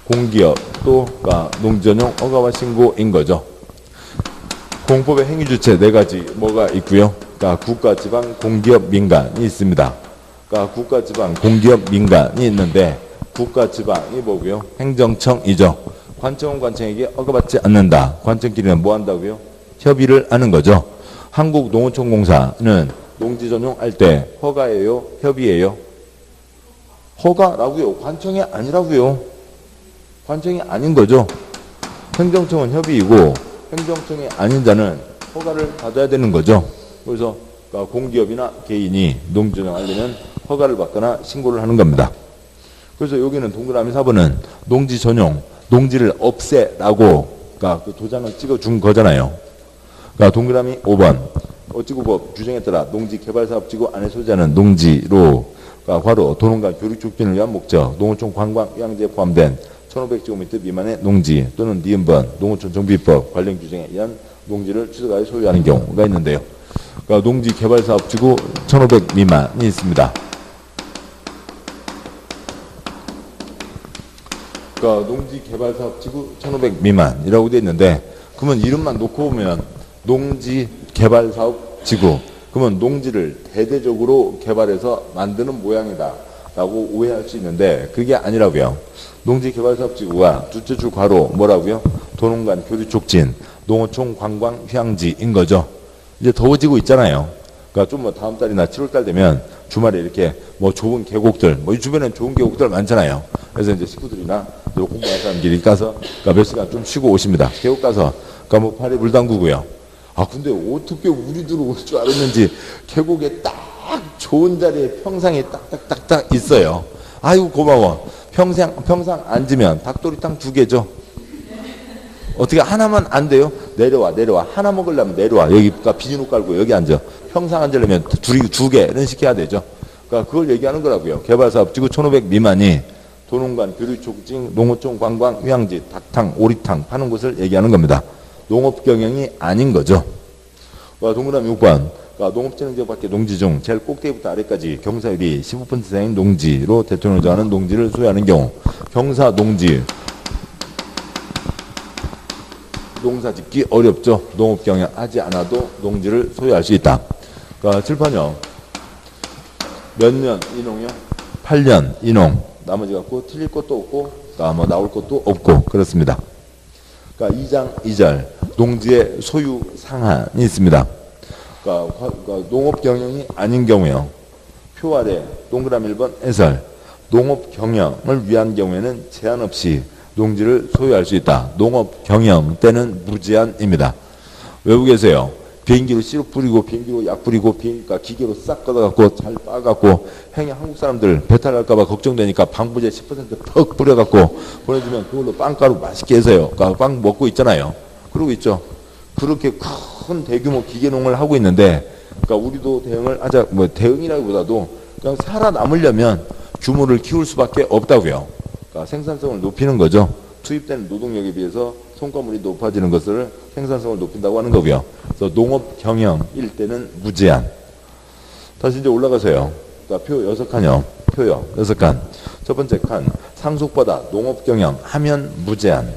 공기업 또 농지 전용 허가와 신고인 거죠. 공법의 행위주체 4가지 뭐가 있고요. 국가, 지방, 공기업, 민간이 있습니다. 국가, 지방, 공기업, 민간이 있는데 국가, 지방이 뭐고요? 행정청이죠. 관청은 관청에게 허가받지 않는다. 관청끼리는 뭐 한다고요? 협의를 하는 거죠. 한국농어촌공사는 농지 전용할 때 허가예요? 협의예요? 허가라고요. 관청이 아니라고요. 관청이 아닌 거죠. 행정청은 협의이고 행정청이 아닌 자는 허가를 받아야 되는 거죠. 그래서 공기업이나 개인이 농지 전용하려면 허가를 받거나 신고를 하는 겁니다. 그래서 여기는 동그라미 4번은 농지 전용, 농지를 없애라고 그 도장을 찍어준 거잖아요. 동그라미 5번 어찌구법 규정에 따라 농지개발사업지구 안에 소재하는 농지로 괄호 도농과 교육 촉진을 위한 목적 농어촌 관광 휴양지에 포함된 1500제곱미터 미만의 농지 또는 니은번 농어촌 정비법 관련 규정에 의한 농지를 취득하여 소유하는 경우가 있는데요. 농지개발사업지구 1500 미만이 있습니다. 농지개발사업지구 1500 미만이라고 되어 있는데 그러면 이름만 놓고 보면 농지개발사업지구 그러면 농지를 대대적으로 개발해서 만드는 모양이다 라고 오해할 수 있는데 그게 아니라고요. 농지개발사업지구가 둘째 줄 괄호 뭐라고요? 도농간 교류 촉진 농어촌 관광 휴양지인 거죠. 이제 더워지고 있잖아요. 좀 다음 달이나 7월 달 되면 주말에 이렇게 좋은 계곡들, 이 주변엔 좋은 계곡들 많잖아요. 그래서 이제 식구들이나 공부하는 사람들이 가서 몇 시간 좀 쉬고 오십니다. 계곡 가서 발에 물 담그고요. 근데 어떻게 우리들 올 줄 알았는지 계곡에 딱 좋은 자리에 평상이 딱딱딱딱 있어요. 아이고 고마워. 평상 앉으면 닭도리탕 2개죠. 어떻게 하나만 안 돼요? 내려와. 하나 먹으려면 내려와. 여기 비닐옷 깔고 여기 앉아. 평상 앉으려면 2개는 시켜야 되죠. 그걸 얘기하는 거라고요. 개발사업지구 1500 미만이 도농간 교류촉진 농어촌 관광 휴양지 닭탕 오리탕 파는 곳을 얘기하는 겁니다. 농업 경영이 아닌 거죠. 동그라미 6번 농업진흥지역 밖의 농지 중 제일 꼭대기부터 아래까지 경사율이 15% 이상인 농지로 대통령이 정하는 농지를 소유하는 경우 경사 농지 농사 짓기 어렵죠. 농업 경영하지 않아도 농지를 소유할 수 있다. 칠판요. 몇 년 이농이요? 8년 이농. 나머지 갖고 틀릴 것도 없고 나올 것도 없고 그렇습니다. 2장 2절 농지의 소유 상한이 있습니다. 농업 경영이 아닌 경우요. 표 아래 동그라미 1번 해설 농업 경영을 위한 경우에는 제한 없이 농지를 소유할 수 있다. 농업 경영 때는 무제한입니다. 외국에서요. 비행기로 씨름 뿌리고 비행기로 약 뿌리고 기계로 싹 걷어갖고 잘 빠갖고 한국 사람들 배탈 날까봐 걱정되니까 방부제 10%턱 뿌려갖고 보내주면 그걸로 빵가루 맛있게 해서요. 빵 먹고 있잖아요. 그러고 있죠. 그렇게 큰 대규모 기계농을 하고 있는데 우리도 대응을 하자. 대응이라기보다도 그냥 살아남으려면 규모를 키울 수밖에 없다고요. 생산성을 높이는 거죠. 투입되는 노동력에 비해서 성과물이 높아지는 것을 생산성을 높인다고 하는 거고요. 그래서 농업 경영일 때는 무제한. 다시 이제 올라가세요. 표 6칸이요. 표요. 6칸. 첫 번째 칸 상속받아 농업 경영 하면 무제한.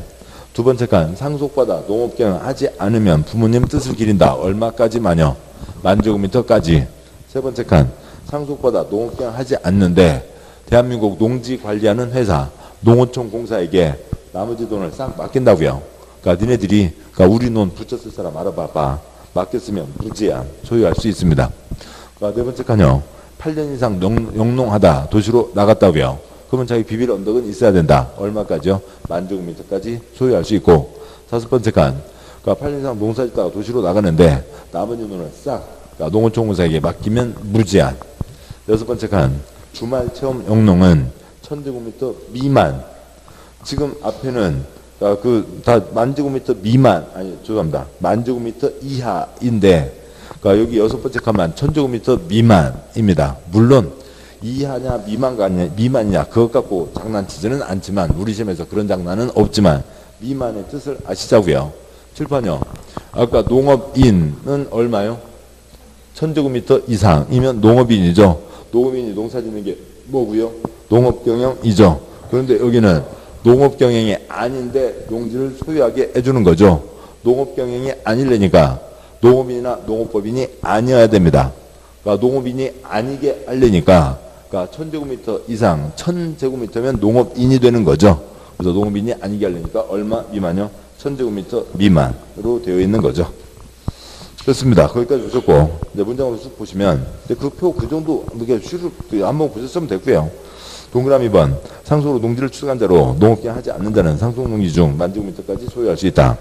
두 번째 칸 상속받아 농업 경영 하지 않으면 부모님 뜻을 기린다. 얼마까지만요? 10,000제곱미터까지. 세 번째 칸 상속받아 농업 경영 하지 않는데 대한민국 농지 관리하는 회사 농어촌 공사에게 나머지 돈을 싹 맡긴다고요. 니네들이 우리 논 붙였을 사람 알아봐봐. 맡겼으면 무제한 소유할 수 있습니다. 네 번째 칸요. 8년 이상 영농하다 도시로 나갔다고요. 그러면 자기 비빌 언덕은 있어야 된다. 얼마까지요? 10,000제곱미터까지 소유할 수 있고. 다섯 번째 칸 8년 이상 농사 짓다가 도시로 나가는데 나머지 돈을 싹 농어촌 공사에게 맡기면 무제한. 여섯 번째 칸 주말 체험 영농은 1,000제곱미터 미만. 지금 앞에는 다 10,000제곱미터 미만, 죄송합니다. 10,000제곱미터 이하인데, 여기 여섯 번째 칸만 1,000제곱미터 미만입니다. 물론 이하냐 미만이냐 그것 갖고 장난치지는 않지만 우리 시험에서 그런 장난은 없지만 미만의 뜻을 아시자고요. 칠판요. 아까 농업인은 얼마요? 1,000제곱미터 이상이면 농업인이죠. 농업인이 농사 짓는 게 뭐고요? 농업경영이죠. 그런데 여기는 농업경영이 아닌데 농지를 소유하게 해주는 거죠. 농업경영이 아니려니까 농업인이나 농업법인이 아니어야 됩니다. 농업인이 아니게 하려니까 1,000제곱미터 이상 1,000제곱미터면 농업인이 되는 거죠. 그래서 농업인이 아니게 하려니까 얼마 미만요? 1,000제곱미터 미만으로 되어 있는 거죠. 좋습니다. 거기까지 보셨고, 이제 문장으로 쭉 보시면, 이제 그 표 그 정도, 이게 쉬를 한번 보셨으면 됐고요. 동그라미 2번. 상속으로 농지를 취득한 자로 농업계약 하지 않는 자는 상속 농지 중 만제곱미터까지 소유할 수 있다.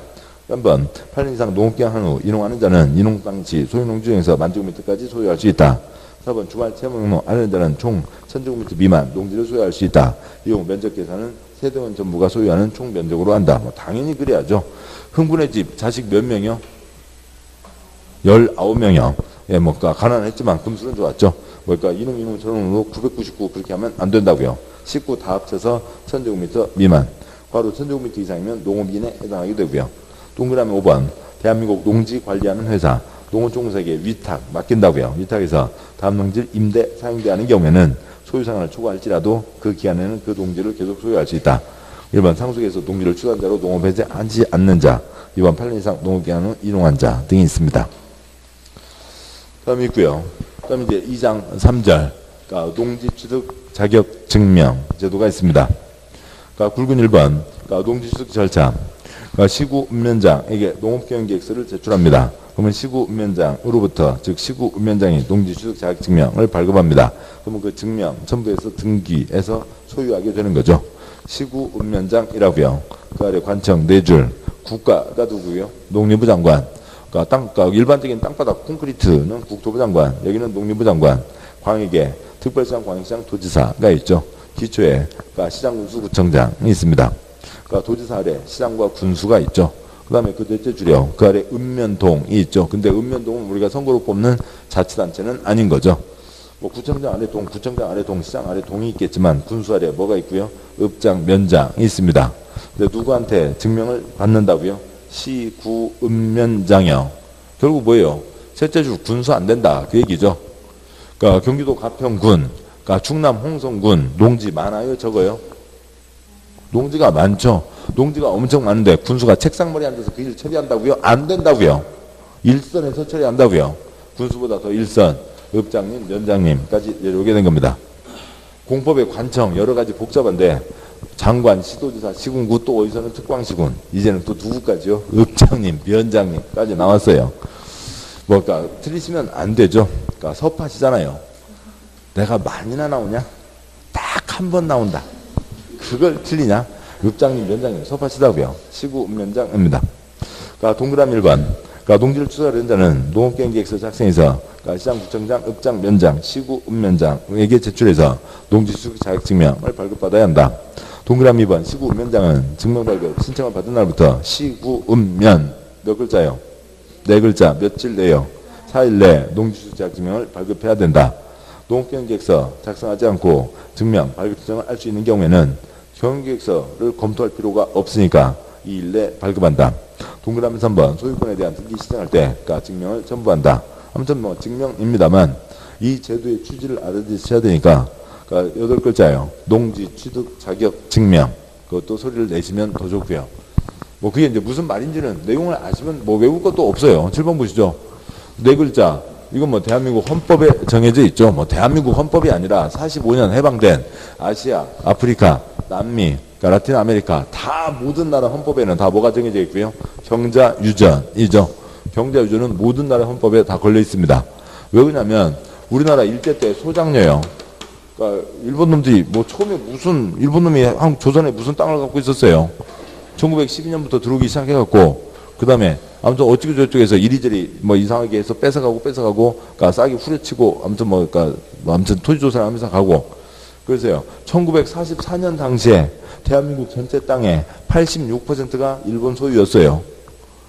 3번. 8년 이상 농업계약 한 후 이농하는 자는 이농 당시 소유 농지 중에서 만제곱미터까지 소유할 수 있다. 4번. 주말 채무농로 하는 자는 총 1000제곱미터 미만 농지를 소유할 수 있다. 이후 면적 계산은 세대원 전부가 소유하는 총 면적으로 한다. 뭐 당연히 그래야죠. 흥분의 집 자식 몇 명이요? 19명이요. 예, 뭐, 가난했지만 금수는 좋았죠. 뭐니까 이놈 저놈으로 999 그렇게 하면 안 된다고요. 식구 다 합쳐서 1000제곱미터 미만. 바로 1000제곱미터 이상이면 농업인에 해당하게 되고요. 동그라미 5번. 대한민국 농지 관리하는 회사 농어촌공사에게 위탁 맡긴다고요. 위탁에서 다음 농지를 임대 사용되는 경우에는 소유상한을 초과할지라도 그 기간에는 그 농지를 계속 소유할 수 있다. 1번 상속에서 농지를 취득한 자로 농업해제하지 않는 자. 2번 8년 이상 농업기간 후 이농한 자 등이 있습니다. 다음이 있고요. 다음 이제 2장 3절. 그러니까 농지 취득 자격 증명 제도가 있습니다. 그러니까 굵은 1번. 그러니까 농지 취득 절차. 그러니까 시구 읍면장에게 농업경영계획서를 제출합니다. 그러면 시구 읍면장으로부터 즉 시구 읍면장이 농지 취득 자격 증명을 발급합니다. 그러면 그 증명 첨부해서 등기해서 소유하게 되는 거죠. 시구 읍면장이라고요. 그 아래 관청 4줄. 국가가 누구요? 농림부 장관. 그러니까 일반적인 땅바닥 콘크리트는 국토부 장관, 여기는 농림부 장관, 광역에 특별시장, 광역시장, 도지사가 있죠. 기초에 그러니까 시장, 군수, 구청장이 있습니다. 그러니까 도지사 아래 시장과 군수가 있죠. 그 다음에 그 넷째 줄이요. 그 아래 읍면동이 있죠. 근데 읍면동은 우리가 선거로 뽑는 자치단체는 아닌 거죠. 뭐 구청장 아래 동, 구청장 아래 동, 시장 아래 동이 있겠지만 군수 아래 뭐가 있고요? 읍장, 면장이 있습니다. 근데 누구한테 증명을 받는다고요? 시, 구, 읍면장이요. 결국 뭐예요? 셋째 줄 군수 안 된다. 그 얘기죠. 그러니까 경기도 가평군, 그러니까 충남 홍성군 농지 많아요? 적어요? 농지가 많죠. 농지가 엄청 많은데 군수가 책상머리에 앉아서 그 일 처리한다고요? 안 된다고요. 일선에서 처리한다고요. 군수보다 더 일선, 읍장님, 면장님까지 오게 된 겁니다. 공법의 관청 여러 가지 복잡한데 장관, 시도지사, 시군구 또 어디서는 특광시군 이제는 또 누구까지요? 읍장님, 면장님까지 나왔어요. 그러니까 틀리시면 안 되죠. 그러니까 섭하시잖아요. 내가 많이나 나오냐? 딱 한 번 나온다. 그걸 틀리냐? 읍장님, 면장님 섭하시다고요. 시구 읍면장입니다. 그러니까 동그라미 1번. 그러니까 농지를 취득하려는 자는 농업경영계획서 작성해서 그러니까 시장, 구청장, 읍장, 면장, 시구 읍면장에게 제출해서 농지 취득 자격증명을 발급받아야 한다. 동그라미 2번. 시구 읍면장은 증명 발급 신청을 받은 날부터 시구 읍면 몇 글자요? 4글자 며칠 내요? 4일 내 농지 취득 자격증명을 발급해야 된다. 농업경영계획서 작성하지 않고 증명, 발급 신청을 할 수 있는 경우에는 경영계획서를 검토할 필요가 없으니까 2일 내 발급한다. 동그라미 3번. 소유권에 대한 등기 신청할 때 그러니까 증명을 첨부한다. 아무튼 뭐 증명입니다만 이 제도의 취지를 알아두셔야 되니까 그러니까 8글자예요. 농지 취득 자격 증명. 그것도 소리를 내시면 더 좋고요. 뭐 그게 이제 무슨 말인지는 내용을 아시면 뭐 외울 것도 없어요. 7번 보시죠. 4글자. 이건 뭐 대한민국 헌법에 정해져 있죠. 뭐 대한민국 헌법이 아니라 45년 해방된 아시아, 아프리카, 남미, 그러니까 라틴 아메리카 다 모든 나라 헌법에는 다 뭐가 정해져 있고요. 경자유전이죠. 경자유전은 모든 나라 헌법에 다 걸려 있습니다. 왜 그러냐면 우리나라 일제 때 소장료요. 그러니까 일본 놈들이 뭐 처음에 무슨 일본 놈이 조선에 무슨 땅을 갖고 있었어요. 1912년부터 들어오기 시작해갖고 그 다음에 아무튼 어찌고 저쪽에서 이리저리 뭐 이상하게 해서 뺏어가고 그러니까 싸게 후려치고 아무튼 아무튼 토지조사를 하면서 가고 그래서요. 1944년 당시에 대한민국 전체 땅의 86%가 일본 소유였어요.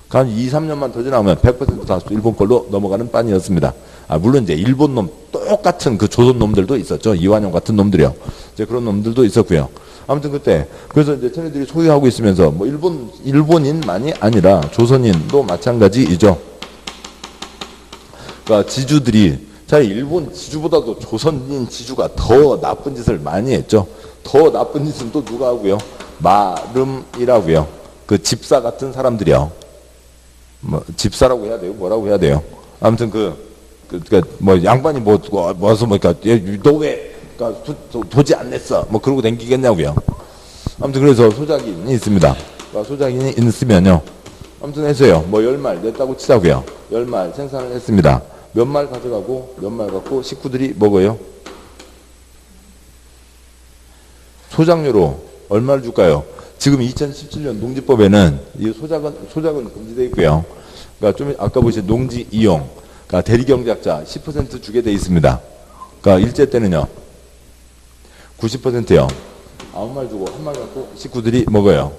한 2, 3년만 더 지나면 100%다 일본 걸로 넘어가는 빤이었습니다. 물론 이제 일본 놈 똑같은 그 조선 놈들도 있었죠. 이완용 같은 놈들이요. 이제 그런 놈들도 있었고요. 아무튼 그때 그래서 이제 쟤네들이 소유하고 있으면서 뭐 일본인만이 아니라 조선인도 마찬가지이죠. 그러니까 지주들이 일본 지주보다도 조선인 지주가 더 나쁜 짓을 많이 했죠. 더 나쁜 짓은 또 누가 하고요? 마름이라고요. 그 집사 같은 사람들이요. 뭐 집사라고 해야 돼요? 뭐라고 해야 돼요? 아무튼 뭐 양반이 와서 그러니까 너 왜 도지 안 냈어? 뭐 그러고 댕기겠냐고요. 아무튼 그래서 소작인이 있습니다. 소작인이 있으면요. 아무튼 했어요. 뭐 10말 냈다고 치자고요. 10말 생산을 했습니다. 몇 말 가져가고 몇 말 갖고 식구들이 먹어요. 소작료로 얼마를 줄까요? 지금 2017년 농지법에는 이 소작은 금지되어 있고요. 그러니까 좀 아까 보신 농지 이용, 그러니까 대리경작자 10% 주게 돼 있습니다. 그러니까 일제 때는요 90%요. 9말 주고 1말 갖고 식구들이 먹어요.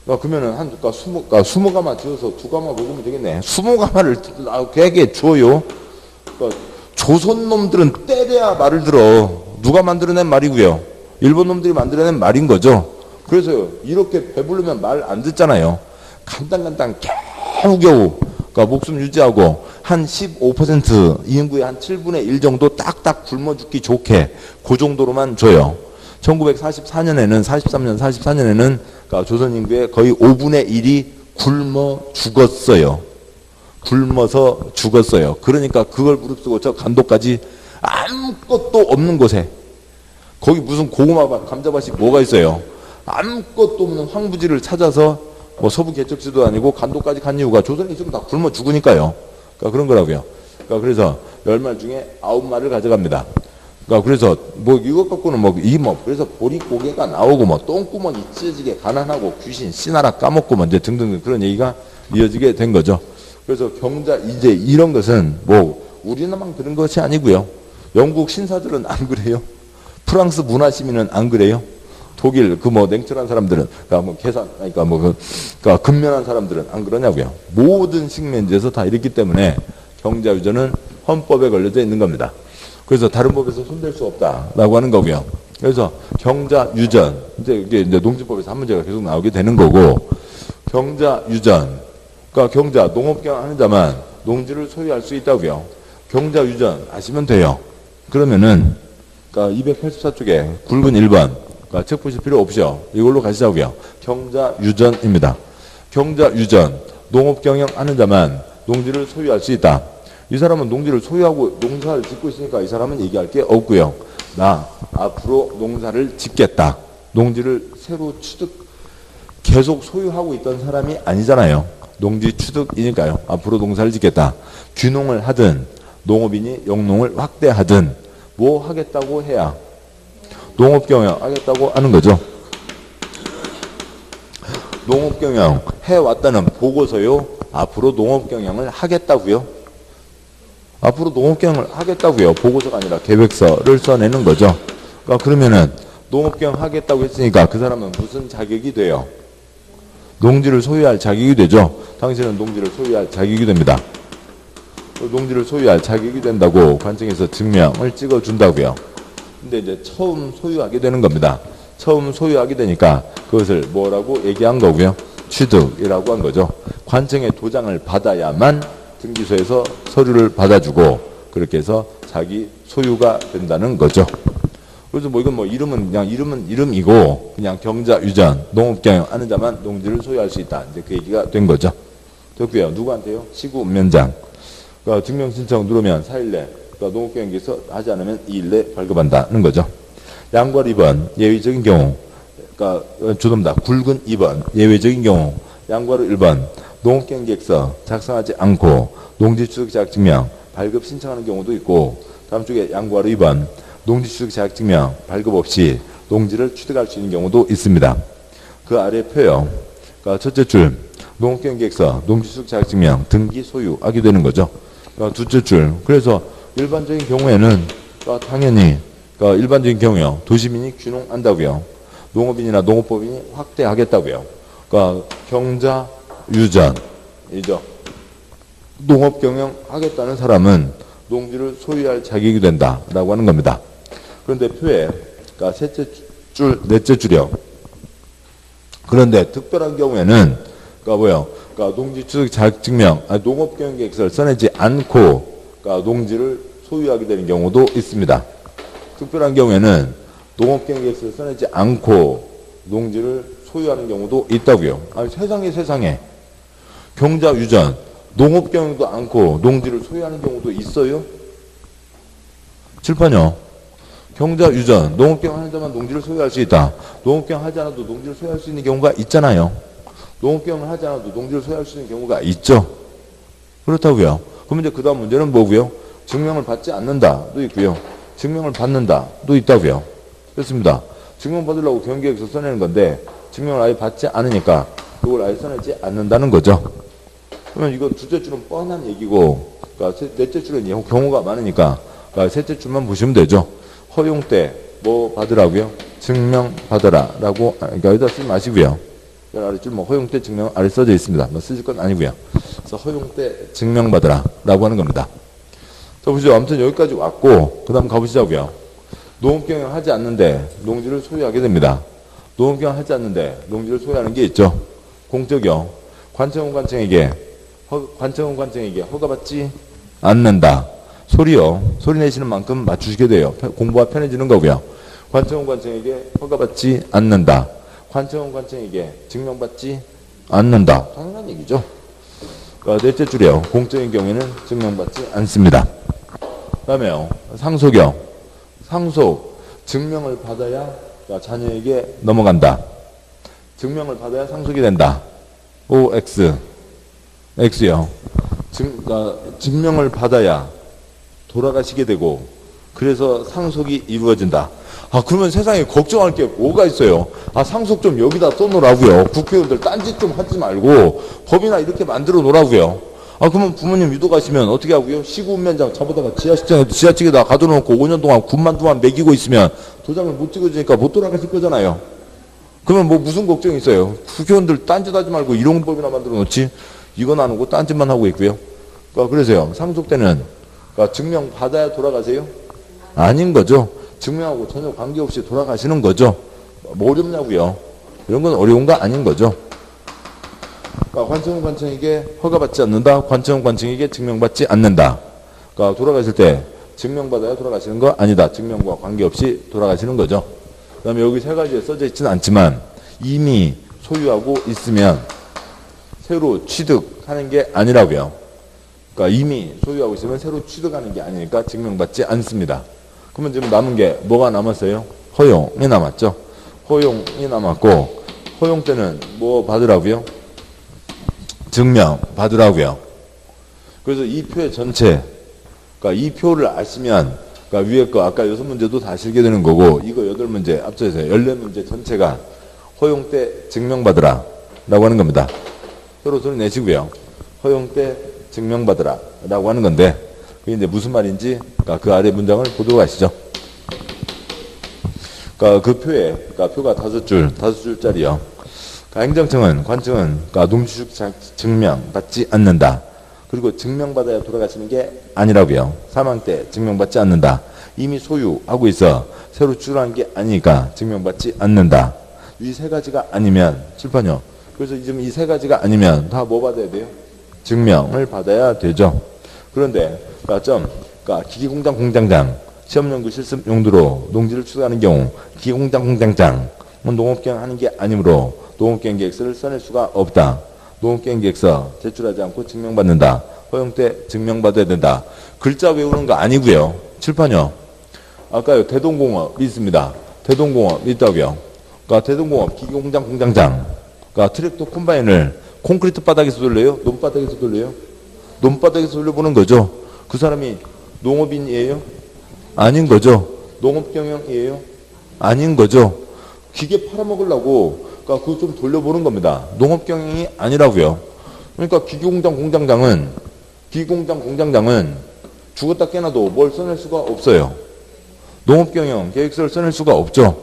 그러면은 그러니까 20가마 지어서 2가마 먹으면 되겠네. 20가마를 걔에게 줘요. 그러니까 조선 놈들은 때려야 말을 들어. 누가 만들어낸 말이고요. 일본 놈들이 만들어낸 말인 거죠. 그래서 이렇게 배부르면 말 안 듣잖아요. 간단간단 겨우겨우 그러니까 목숨 유지하고 한 15% 인구의 한 7분의 1 정도 딱딱 굶어 죽기 좋게 그 정도로만 줘요. 1944년에는 44년에는 그러니까 조선 인구의 거의 5분의 1이 굶어 죽었어요. 굶어서 죽었어요. 그러니까 그걸 무릅쓰고 저 간도까지 아무것도 없는 곳에 거기 무슨 고구마밭, 감자밭이 뭐가 있어요. 아무것도 없는 황부지를 찾아서 뭐 서부 개척지도 아니고 간도까지 간 이유가 조선이 지금 다 굶어 죽으니까요. 그러니까 그런 거라고요. 그러니까 그래서 10말 중에 9말을 가져갑니다. 그러니까 그래서 뭐 이것 갖고는 그래서 보릿고개가 나오고 뭐 똥구멍이 찢어지게 가난하고 귀신 씨나라 까먹고 뭐 이제 등등 그런 얘기가 이어지게 된 거죠. 그래서 경자 이제 이런 것은 뭐 우리나라만 그런 것이 아니고요. 영국 신사들은 안 그래요. 프랑스 문화 시민은 안 그래요. 독일 그 뭐 냉철한 사람들은 그러니까 뭐 계산 그러니까 근면한 사람들은 안 그러냐고요. 모든 식민지에서 다 이랬기 때문에 경자 유전은 헌법에 걸려져 있는 겁니다. 그래서 다른 법에서 손댈 수 없다라고 하는 거고요. 그래서 경자 유전 이제 농지법에서 한 문제가 계속 나오게 되는 거고 경자 유전 그러니까 경자 농업경 하는 자만 농지를 소유할 수 있다고요. 경자 유전 아시면 돼요. 그러면은 그러니까 284쪽에 굵은 1번 그러니까 책 보실 필요 없죠. 이걸로 가시자고요. 경자 유전입니다. 경자 유전 농업 경영하는 자만 농지를 소유할 수 있다. 이 사람은 농지를 소유하고 농사를 짓고 있으니까 이 사람은 얘기할 게 없고요. 나 앞으로 농사를 짓겠다. 농지를 새로 계속 소유하고 있던 사람이 아니잖아요. 농지 취득이니까요. 앞으로 농사를 짓겠다. 귀농을 하든 농업인이 영농을 확대하든 뭐 하겠다고 해야 농업경영 하겠다고 하는 거죠. 농업경영 해왔다는 보고서요. 앞으로 농업경영을 하겠다고요. 앞으로 농업경영을 하겠다고요. 보고서가 아니라 계획서를 써내는 거죠. 그러니까 그러면은 농업경영 하겠다고 했으니까 그 사람은 무슨 자격이 돼요? 농지를 소유할 자격이 되죠. 당신은 농지를 소유할 자격이 됩니다. 농지를 소유할 자격이 된다고 관청에서 증명을 찍어준다고요. 근데 이제 처음 소유하게 되는 겁니다. 처음 소유하게 되니까 그것을 뭐라고 얘기한 거고요. 취득이라고 한 거죠. 관청의 도장을 받아야만 등기소에서 서류를 받아주고 그렇게 해서 자기 소유가 된다는 거죠. 그래서 뭐 이건 뭐 이름은 이름이고 그냥 경자 유전 농업경영 하는 자만 농지를 소유할 수 있다. 이제 그 얘기가 된 거죠. 됐고요. 누구한테요? 시구 운면장. 그러니까 증명신청 누르면 4일 내, 그러니까 농업경영기에서 하지 않으면 2일 내 발급한다는 거죠. 양괄 2번, 예외적인 경우, 그러니까 주dom다 굵은 2번, 예외적인 경우, 양괄 1번, 농업경영계획서 작성하지 않고 농지취득 자격증명 발급 신청하는 경우도 있고, 다음 쪽에 양괄 2번, 농지취득 자격증명 발급 없이 농지를 취득할 수 있는 경우도 있습니다. 그 아래 표요. 그러니까 첫째 줄, 농업경영계획서, 농지취득 자격증명, 등기 소유하게 되는 거죠. 둘째 줄. 그래서 일반적인 경우에는 당연히 일반적인 경우요. 도시민이 귀농한다고요. 농업인이나 농업법인이 확대하겠다고요. 그러니까 경자 유전이죠. 농업 경영 하겠다는 사람은 농지를 소유할 자격이 된다라고 하는 겁니다. 그런데 표에 그러니까 셋째 줄, 넷째 줄이요. 그런데 특별한 경우에는 그러니까 농지 취득 자격증명, 농업경영계획서를 써내지 않고 농지를 소유하게 되는 경우도 있습니다. 특별한 경우에는 농업경영계획서를 써내지 않고 농지를 소유하는 경우도 있다고요. 세상에 경자 유전, 농업경영도 않고 농지를 소유하는 경우도 있어요? 칠판요. 경자 유전, 농업경영 하는 자만 농지를 소유할 수 있다. 농업경영 하지 않아도 농지를 소유할 수 있는 경우가 있잖아요. 농업경영을 하지 않아도 농지를 소유할 수 있는 경우가 있죠. 그렇다고요. 그럼 이제 그 다음 문제는 뭐고요? 증명을 받지 않는다도 있고요. 증명을 받는다도 있다고요. 됐습니다. 증명 받으려고 경영계획서 써내는 건데 증명을 아예 받지 않으니까 그걸 아예 써내지 않는다는 거죠. 그러면 이건 둘째 줄은 뻔한 얘기고, 그러니까 넷째 줄은 경우가 많으니까, 그러니까 셋째 줄만 보시면 되죠. 허용 때 뭐 받으라고요? 증명 받으라 라고, 그러니까 여기다 쓰지 마시고요. 아래줄 뭐 허용 때 증명 아래 써져 있습니다. 뭐 쓰실 건 아니고요. 그래서 허용 때 증명 받으라 라고 하는 겁니다. 자, 보시죠. 아무튼 여기까지 왔고, 그 다음 가보시자고요. 농업경영 하지 않는데 농지를 소유하게 됩니다. 농업경영 하지 않는데 농지를 소유하는 게 있죠. 공적이요. 관청에게 허가받지 않는다. 소리 내시는 만큼 맞추시게 돼요. 공부가 편해지는 거고요. 관청에게 허가받지 않는다. 관청에게 증명받지 않는다. 당연한 얘기죠. 그러니까 넷째 줄이요. 공적인 경우에는 증명받지 않습니다. 그 다음에요. 상속이요. 상속. 증명을 받아야 자녀에게 넘어간다. 증명을 받아야 상속이 된다. OX. X요. 증명을 받아야 돌아가시게 되고, 그래서 상속이 이루어진다. 아, 그러면 세상에 걱정할 게 뭐가 있어요? 아, 상속 좀 여기다 써놓으라고요. 국회의원들 딴짓 좀 하지 말고 법이나 이렇게 만들어 놓으라고요. 아, 그러면 부모님 유도가시면 어떻게 하고요? 시구운면장 잡아다가 지하측에다 가둬놓고 5년 동안 군만두만 먹이고 있으면 도장을 못 찍어주니까 못 돌아가실 거잖아요. 그러면 뭐 무슨 걱정이 있어요? 국회의원들 딴짓 하지 말고 이런 법이나 만들어 놓지. 이건 안 오고 딴짓만 하고 있고요. 그러니까 그래서요. 상속 때는 그러니까 증명 받아야 돌아가세요? 아닌 거죠. 증명하고 전혀 관계없이 돌아가시는 거죠. 뭐 어렵냐고요. 이런 건 어려운 거 아닌 거죠. 그러니까 관청에게 허가받지 않는다. 관청에게 증명받지 않는다. 그러니까 돌아가실 때 증명받아야 돌아가시는 거 아니다. 증명과 관계없이 돌아가시는 거죠. 그 다음에 여기 세 가지에 써져 있지는 않지만 이미 소유하고 있으면 새로 취득하는 게 아니라고요. 그러니까 이미 소유하고 있으면 새로 취득하는 게 아니니까 증명받지 않습니다. 그러면 지금 남은 게 뭐가 남았어요? 허용이 남았죠. 허용이 남았고, 허용 때는 뭐 받으라고요? 증명 받으라고요. 그래서 이 표의 전체, 그러니까 이 표를 아시면, 그러니까 위에 거 아까 6문제도 다 실게 되는 거고, 이거 8문제 앞서서 14문제 전체가 허용 때 증명 받으라 라고 하는 겁니다. 서로 소리 내시고요. 허용 때 증명 받으라 라고 하는 건데, 그게 이제 무슨 말인지 그 아래 문장을 보도록 하시죠. 그러니까 그 표에, 그러니까 표가 5줄짜리요. 그러니까 행정청은, 관청은 농지주식 증명 받지 않는다. 그리고 증명받아야 돌아가시는 게 아니라고요. 사망 때 증명받지 않는다. 이미 소유하고 있어 새로 출원한 게 아니니까 증명받지 않는다. 이 세 가지가 아니면 칠판요. 그래서 지금 이 세 가지가 아니면 다 뭐 받아야 돼요? 증명을 받아야 되죠. 그런데 그러니까 기계공장 공장장 시험연구 실습 용도로 농지를 추가하는 경우 기계공장 공장장은 농업경영 하는 게 아니므로 농업경영 계획서를 써낼 수가 없다. 농업경영 계획서 제출하지 않고 증명받는다. 허용 때 증명받아야 된다. 글자 외우는 거 아니고요. 칠판요. 아까요 대동공업이 있습니다. 대동공업이 있다고요. 그러니까 대동공업 기계공장 공장장. 그러니까 트랙터 콤바인을 콘크리트 바닥에서 돌려요? 논바닥에서 돌려요? 논바닥에서 돌려보는 거죠. 그 사람이 농업인이에요? 아닌 거죠. 농업경영이에요? 아닌 거죠. 기계 팔아먹으려고 그러니까 그거 좀 돌려보는 겁니다. 농업경영이 아니라고요. 그러니까 기계공장 공장장은 죽었다 깨나도 뭘 써낼 수가 없어요. 농업경영 계획서를 써낼 수가 없죠.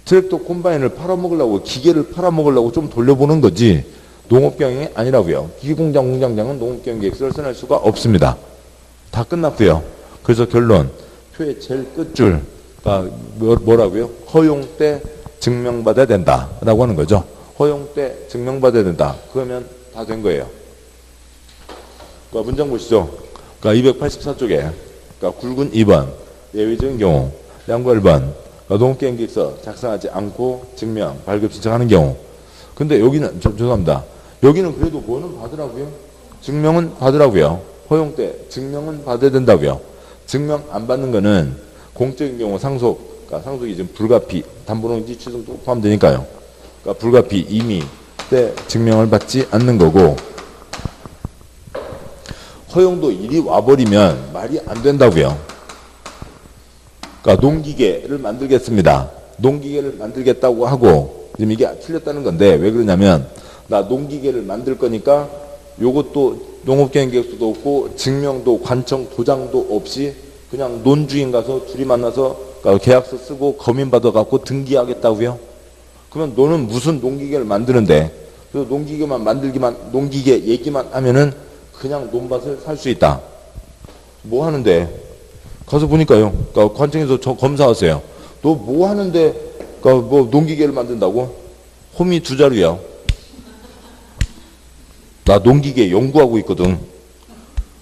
트랙터 콤바인을 팔아먹으려고 기계를 팔아먹으려고 좀 돌려보는 거지 농업경영이 아니라고요. 기계공장 공장장은 농업경영 계획서를 써낼 수가 없습니다. 다 끝났고요. 그래서 결론 표의 제일 끝줄가 뭐라고요? 허용 때 증명받아야 된다라고 하는 거죠. 허용 때 증명받아야 된다. 그러면 다 된 거예요. 그러니까 문장 보시죠. 그러니까 284쪽에 그러니까 굵은 2번 예외적인 경우 양과 1번 농업경영 계획서 작성하지 않고 증명 발급 신청하는 경우. 근데 여기는 죄송합니다. 여기는 그래도 뭐는 받으라고요? 증명은 받으라고요. 허용 때 증명은 받아야 된다고요. 증명 안 받는 거는 공적인 경우 상속, 그러니까 상속이 지금 불가피, 담보농지 취득도 포함되니까요. 그러니까 불가피 이미 때 증명을 받지 않는 거고, 허용도 일이 와버리면 말이 안 된다고요. 그러니까 농기계를 만들겠습니다. 농기계를 만들겠다고 하고 지금 이게 틀렸다는 건데, 왜 그러냐면 나 농기계를 만들 거니까 요것도 농업계획서도 없고 증명도 관청 도장도 없이 그냥 논주인 가서 둘이 만나서 계약서 쓰고 검인 받아갖고 등기하겠다고요. 그러면 너는 무슨 농기계를 만드는데, 그래서 농기계만 만들기만, 농기계 얘기만 하면은 그냥 논밭을 살 수 있다. 뭐 하는데? 가서 보니까요. 그러니까 관청에서 저 검사 왔어요. 너 뭐 하는데, 그러니까 뭐 농기계를 만든다고? 홈이 2자루야. 나 농기계 연구하고 있거든.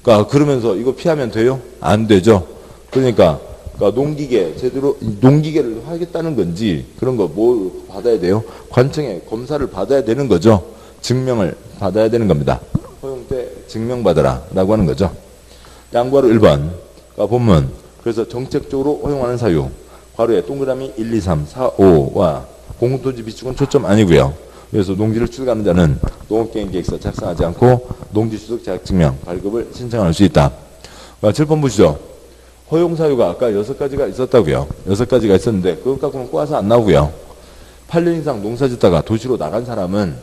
그러니까 그러면서 이거 피하면 돼요? 안 되죠. 그러니까 농기계 제대로 농기계를 하겠다는 건지 그런 거 뭘 받아야 돼요? 관청에 검사를 받아야 되는 거죠. 증명을 받아야 되는 겁니다. 허용 때 증명받아라 라고 하는 거죠. 양괄호 1번 본문. 그래서 정책적으로 허용하는 사유. 괄호에 동그라미 1, 2, 3, 4, 5와 공동토지 비축은 초점 아니고요. 그래서 농지를 취득하는 자는 농업계획서 작성하지 않고 농지취득 자격증명 발급을 신청할 수 있다. 7번 보시죠. 허용사유가 아까 6가지가 있었다고요. 6가지가 있었는데 그것 갖고는 꼬아서 안 나오고요. 8년 이상 농사 짓다가 도시로 나간 사람은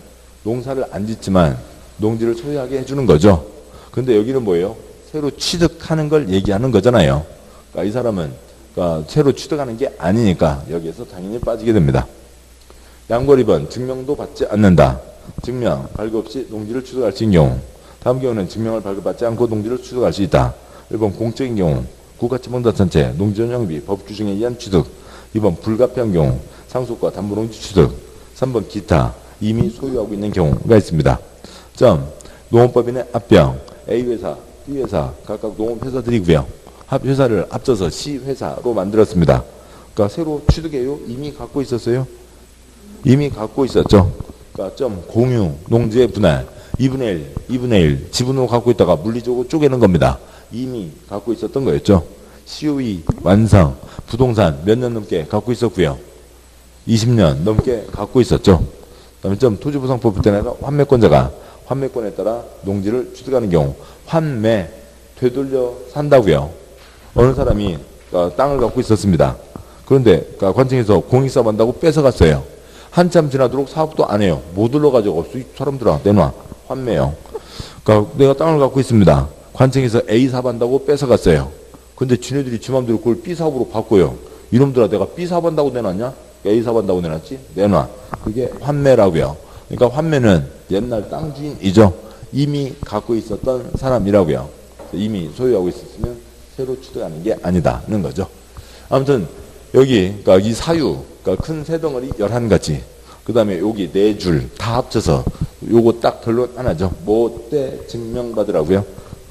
농사를 안 짓지만 농지를 소유하게 해주는 거죠. 근데 여기는 뭐예요? 새로 취득하는 걸 얘기하는 거잖아요. 그러니까 이 사람은 새로 취득하는 게 아니니까 여기에서 당연히 빠지게 됩니다. 양괄호 2번 증명도 받지 않는다. 증명, 발급 없이 농지를 취득할 수 있는 경우. 다음 경우는 증명을 발급받지 않고 농지를 취득할 수 있다. 1번 공적인 경우, 국가지방자치단체, 농지전용비, 법 규정에 의한 취득. 2번 불가피한 경우, 상속과 담보농지 취득. 3번 기타, 이미 소유하고 있는 경우가 있습니다. 농업법인의 합병, A회사, B회사, 각각 농업회사들이고요. 회사를 합쳐서 C회사로 만들었습니다. 그러니까 새로 취득해요? 이미 갖고 있었어요? 이미 갖고 있었죠. 그러니까 공유, 농지의 분할, 2분의 1, 2분의 1 지분으로 갖고 있다가 물리적으로 쪼개는 겁니다. 이미 갖고 있었던 거였죠. COE 완성, 부동산 몇 년 넘게 갖고 있었고요. 20년 넘게 갖고 있었죠. 그 다음에 토지보상법 때는 환매권자가 환매권에 따라 농지를 취득하는 경우 환매, 되돌려 산다고요. 어느 사람이 땅을 갖고 있었습니다. 그런데 관청에서 공익사업 한다고 뺏어갔어요. 한참 지나도록 사업도 안 해요. 못 올라가지고 없어. 이 사람들아 내놔. 환매요. 그러니까 내가 땅을 갖고 있습니다. 관청에서 A 사업 한다고 뺏어갔어요. 근데 지네들이 지 맘대로 그걸 B 사업으로 바꿔요. 이놈들아 내가 B 사업 한다고 내놨냐? A 사업 한다고 내놨지? 내놔. 그게 환매라고요. 그러니까 환매는 옛날 땅 주인이죠. 이미 갖고 있었던 사람이라고요. 이미 소유하고 있었으면 새로 취득하는 게 아니다는 거죠. 아무튼 여기 이 사유, 큰 세 덩어리 11가지. 그 다음에 여기 4줄 다 합쳐서 요거 딱 결론 하나죠. 뭐 때 증명받으라고요?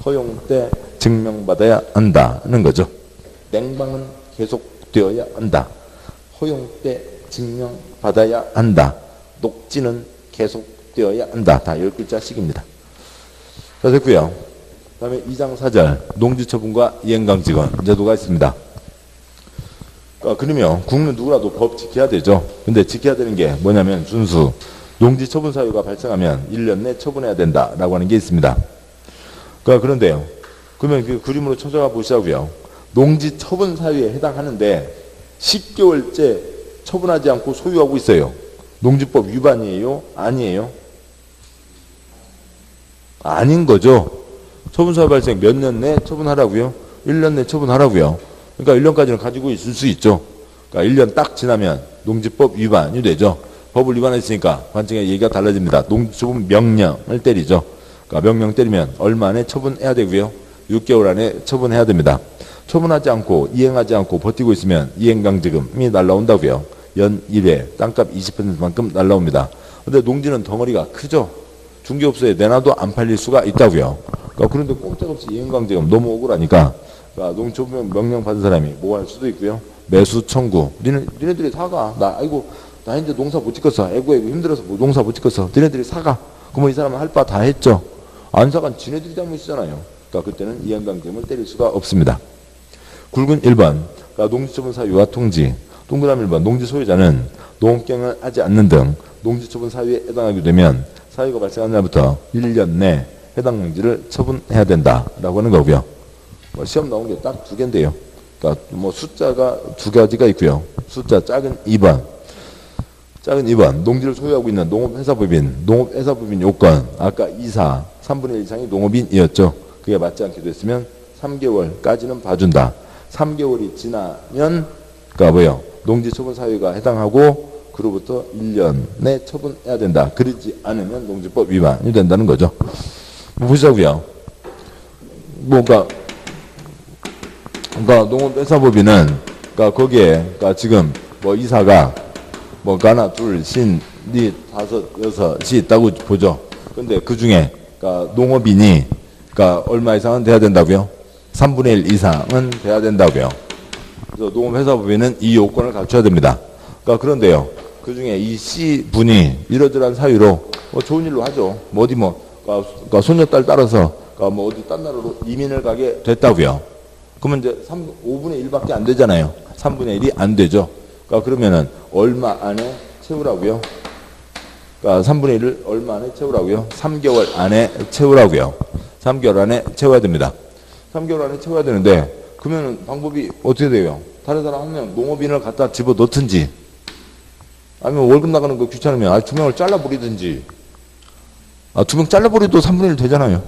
허용 때 증명받아야 한다는 거죠. 냉방은 계속되어야 한다. 허용 때 증명받아야 한다. 녹지는 계속되어야 한다. 다 10글자씩입니다. 자, 됐고요. 그 다음에 2장 4절 농지처분과 이행강직원 제도가 있습니다. 그러면 국민 누구라도 법 지켜야 되죠. 근데 지켜야 되는 게 뭐냐면 준수. 농지처분 사유가 발생하면 1년 내 처분해야 된다라고 하는 게 있습니다. 그런데요. 그러면 그 그림으로 찾아가 보시자고요. 농지처분 사유에 해당하는데 10개월째 처분하지 않고 소유하고 있어요. 농지법 위반이에요? 아니에요? 아닌 거죠. 처분사유 발생 몇 년 내 처분하라고요? 1년 내 처분하라고요. 그러니까 1년까지는 가지고 있을 수 있죠. 그러니까 1년 딱 지나면 농지법 위반이 되죠. 법을 위반했으니까 관청의 얘기가 달라집니다. 농지처분 명령을 때리죠. 그러니까 명령 때리면 얼마 안에 처분해야 되고요. 6개월 안에 처분해야 됩니다. 처분하지 않고 이행하지 않고 버티고 있으면 이행강제금이 날라온다고요. 연 1회 땅값 20%만큼 날라옵니다. 근데 농지는 덩어리가 크죠. 중개업소에 내놔도 안 팔릴 수가 있다고요. 그런데 꼼짝없이 이행강제금 너무 억울하니까 농지처분 명령 받은 사람이 뭐 할 수도 있고요. 매수 청구. 니네들이 사가. 나 이제 농사 못 짓겠어. 애고 힘들어서 농사 못 짓겠어. 니네들이 사가. 그러면 이 사람은 할 바 다 했죠. 안 사간 지네들이 잘못이잖아요. 그때는 이행강제금을 때릴 수가 없습니다. 굵은 1번 농지처분 사유와 통지. 동그라미 1번 농지 소유자는 농업경영을 하지 않는 등 농지 처분 사유에 해당하게 되면 사유가 발생한 날부터 1년 내 해당 농지를 처분해야 된다라고 하는 거고요. 뭐 시험 나온 게 딱 두 개인데요. 그러니까 뭐 숫자가 두 가지가 있고요. 숫자 작은 2번. 작은 2번 농지를 소유하고 있는 농업회사법인 요건 아까 이사 3분의 1 이상이 농업인이었죠. 그게 맞지 않게 됐으면 3개월까지는 봐준다. 3개월이 지나면 그러니까 뭐요? 농지 처분 사유가 해당하고 그로부터 1년 내 처분해야 된다. 그러지 않으면 농지법 위반이 된다는 거죠. 보자고요. 그러니까 농업회사법인은 그러니까 거기에 그러니까 지금 뭐 이사가 뭐 하나, 둘, 신, 넷, 다섯, 여섯이 있다고 보죠. 근데 그 중에 그러니까 농업인이 그러니까 얼마 이상은 돼야 된다고요? 3분의 1 이상은 돼야 된다고요. 그래서 농업회사법인은 이 요건을 갖춰야 됩니다. 그러니까 그런데요. 그 중에 이 C분이 이러저러한 사유로 뭐 좋은 일로 하죠. 뭐 어디 그러니까 손녀딸 따라서 그러니까 뭐 어디 딴 나라로 이민을 가게 됐다고요. 그러면 이제 5분의 1밖에 안 되잖아요. 3분의 1이 안 되죠. 그러니까 그러면은 얼마 안에 채우라고요? 그러니까 3분의 1을 얼마 안에 채우라고요? 3개월 안에 채우라고요. 3개월 안에 채워야 됩니다. 3개월 안에 채워야 되는데 그러면은 방법이 어떻게 돼요? 다른 사람 한 명 농업인을 갖다 집어 넣든지 아니면 월급 나가는 거 귀찮으면 2명을 잘라버리든지 2명 잘라버려도 3분의 1 되잖아요.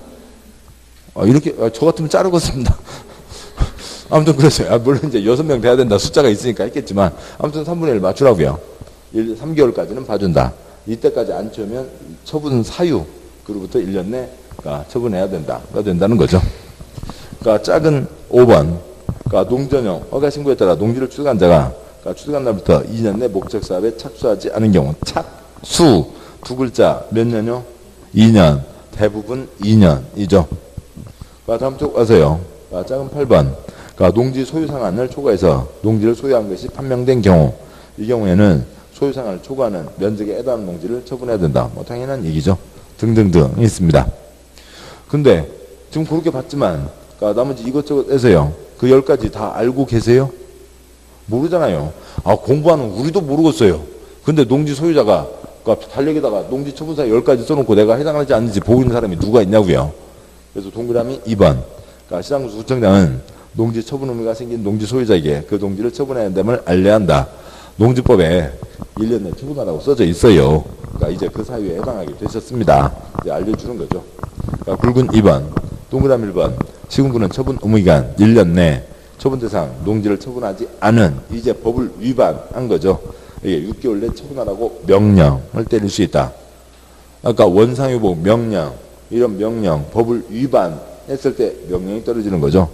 이렇게 저 같으면 자르겠습니다. 아무튼 그랬어요. 물론 이제 6명 돼야 된다 숫자가 있으니까 했겠지만 아무튼 3분의 1 맞추라고요. 3개월까지는 봐준다. 이때까지 안 채우면 처분 사유 그로부터 1년 내 처분해야 된다가 된다는 거죠. 그러니까 작은 5번 그러니까 농전용 허가 신고에 따라 농지를 취득한 자가 그러니까 취득한 날부터 2년 내 목적 사업에 착수하지 않은 경우 착수 두 글자 몇 년요? 2년 대부분 2년이죠. 다음 쪽 와서요. 작은 8번 그러니까 농지 소유 상한을 초과해서 농지를 소유한 것이 판명된 경우 이 경우에는 소유 상한을 초과하는 면적에 해당하는 농지를 처분해야 된다. 뭐 당연한 얘기죠. 등등등 있습니다. 근데 지금 그렇게 봤지만 그러니까 나머지 이것저것 해서요. 그 10가지 다 알고 계세요? 모르잖아요. 공부하는 우리도 모르겠어요. 근데 농지 소유자가 그러니까 달력에다가 농지 처분사 10가지 써놓고 내가 해당하지 않는지 보고 있는 사람이 누가 있냐고요. 그래서 동그라미 2번 그러니까 시장군수 구청장은 농지 처분 의무가 생긴 농지 소유자에게 그 농지를 처분해야 한다는 알려야 한다. 농지법에 1년 내 처분하라고 써져 있어요. 그러니까 이제 그 사유에 해당하게 되셨습니다. 이제 알려주는 거죠. 그러니까 굵은 2번, 동그라미 1번, 시군구는 처분 의무기간 1년 내 처분 대상 농지를 처분하지 않은 이제 법을 위반한 거죠. 이게 6개월 내 처분하라고 명령을 때릴 수 있다. 아까 원상유보 명령, 이런 명령, 법을 위반했을 때 명령이 떨어지는 거죠.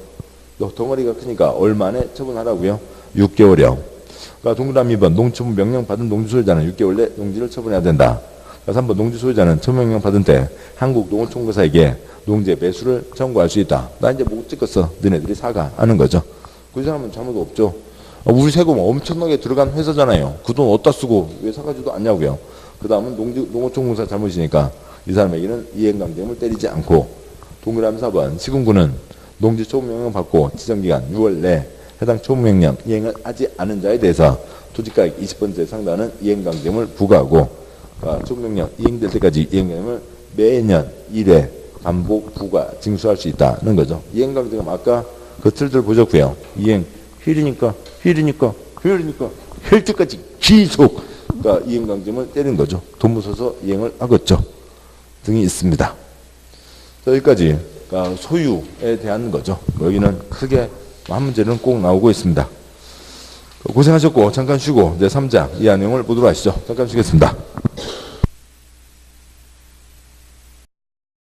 덩어리가 크니까 얼마 안에 처분하라고요? 6개월이요. 그러니까 동그라미 2번 농지처분 명령 받은 농지 소유자는 6개월 내 농지를 처분해야 된다. 그러니까 3번 농지 소유자는 처분 명령 받은 때 한국농어총괄사에게 농지의 매수를 청구할 수 있다. 나 이제 못 찍었어. 너네들이 사가 하는 거죠. 그 사람은 잘못 없죠. 우리 세금 엄청나게 들어간 회사잖아요. 그 돈 어디다 쓰고 왜 사가지도 않냐고요. 그 다음은 농어총괄사 잘못이니까 이 사람에게는 이행강제금을 때리지 않고 동그라미 4번 시군구는 농지 처분명령 받고 지정기간 6월 내 해당 처분명령 이행을 하지 않은 자에 대해서 토지가액 20% 상당하는 이행강제금을 부과하고 처분명령 이행될 때까지 이행강제금을 매년 1회 반복 부과 징수할 수 있다는 거죠. 이행강제금 아까 그 틀들 보셨고요. 이행 휠이니까 휠 때까지 계속 이행강제금을 때리는 거죠. 돈 묻어서 이행을 하겠죠. 등이 있습니다. 여기까지 소유에 대한 거죠. 여기는 크게 한 문제는 꼭 나오고 있습니다. 고생하셨고 잠깐 쉬고 이제 3장 이하 내용을 보도록 하시죠. 잠깐 쉬겠습니다.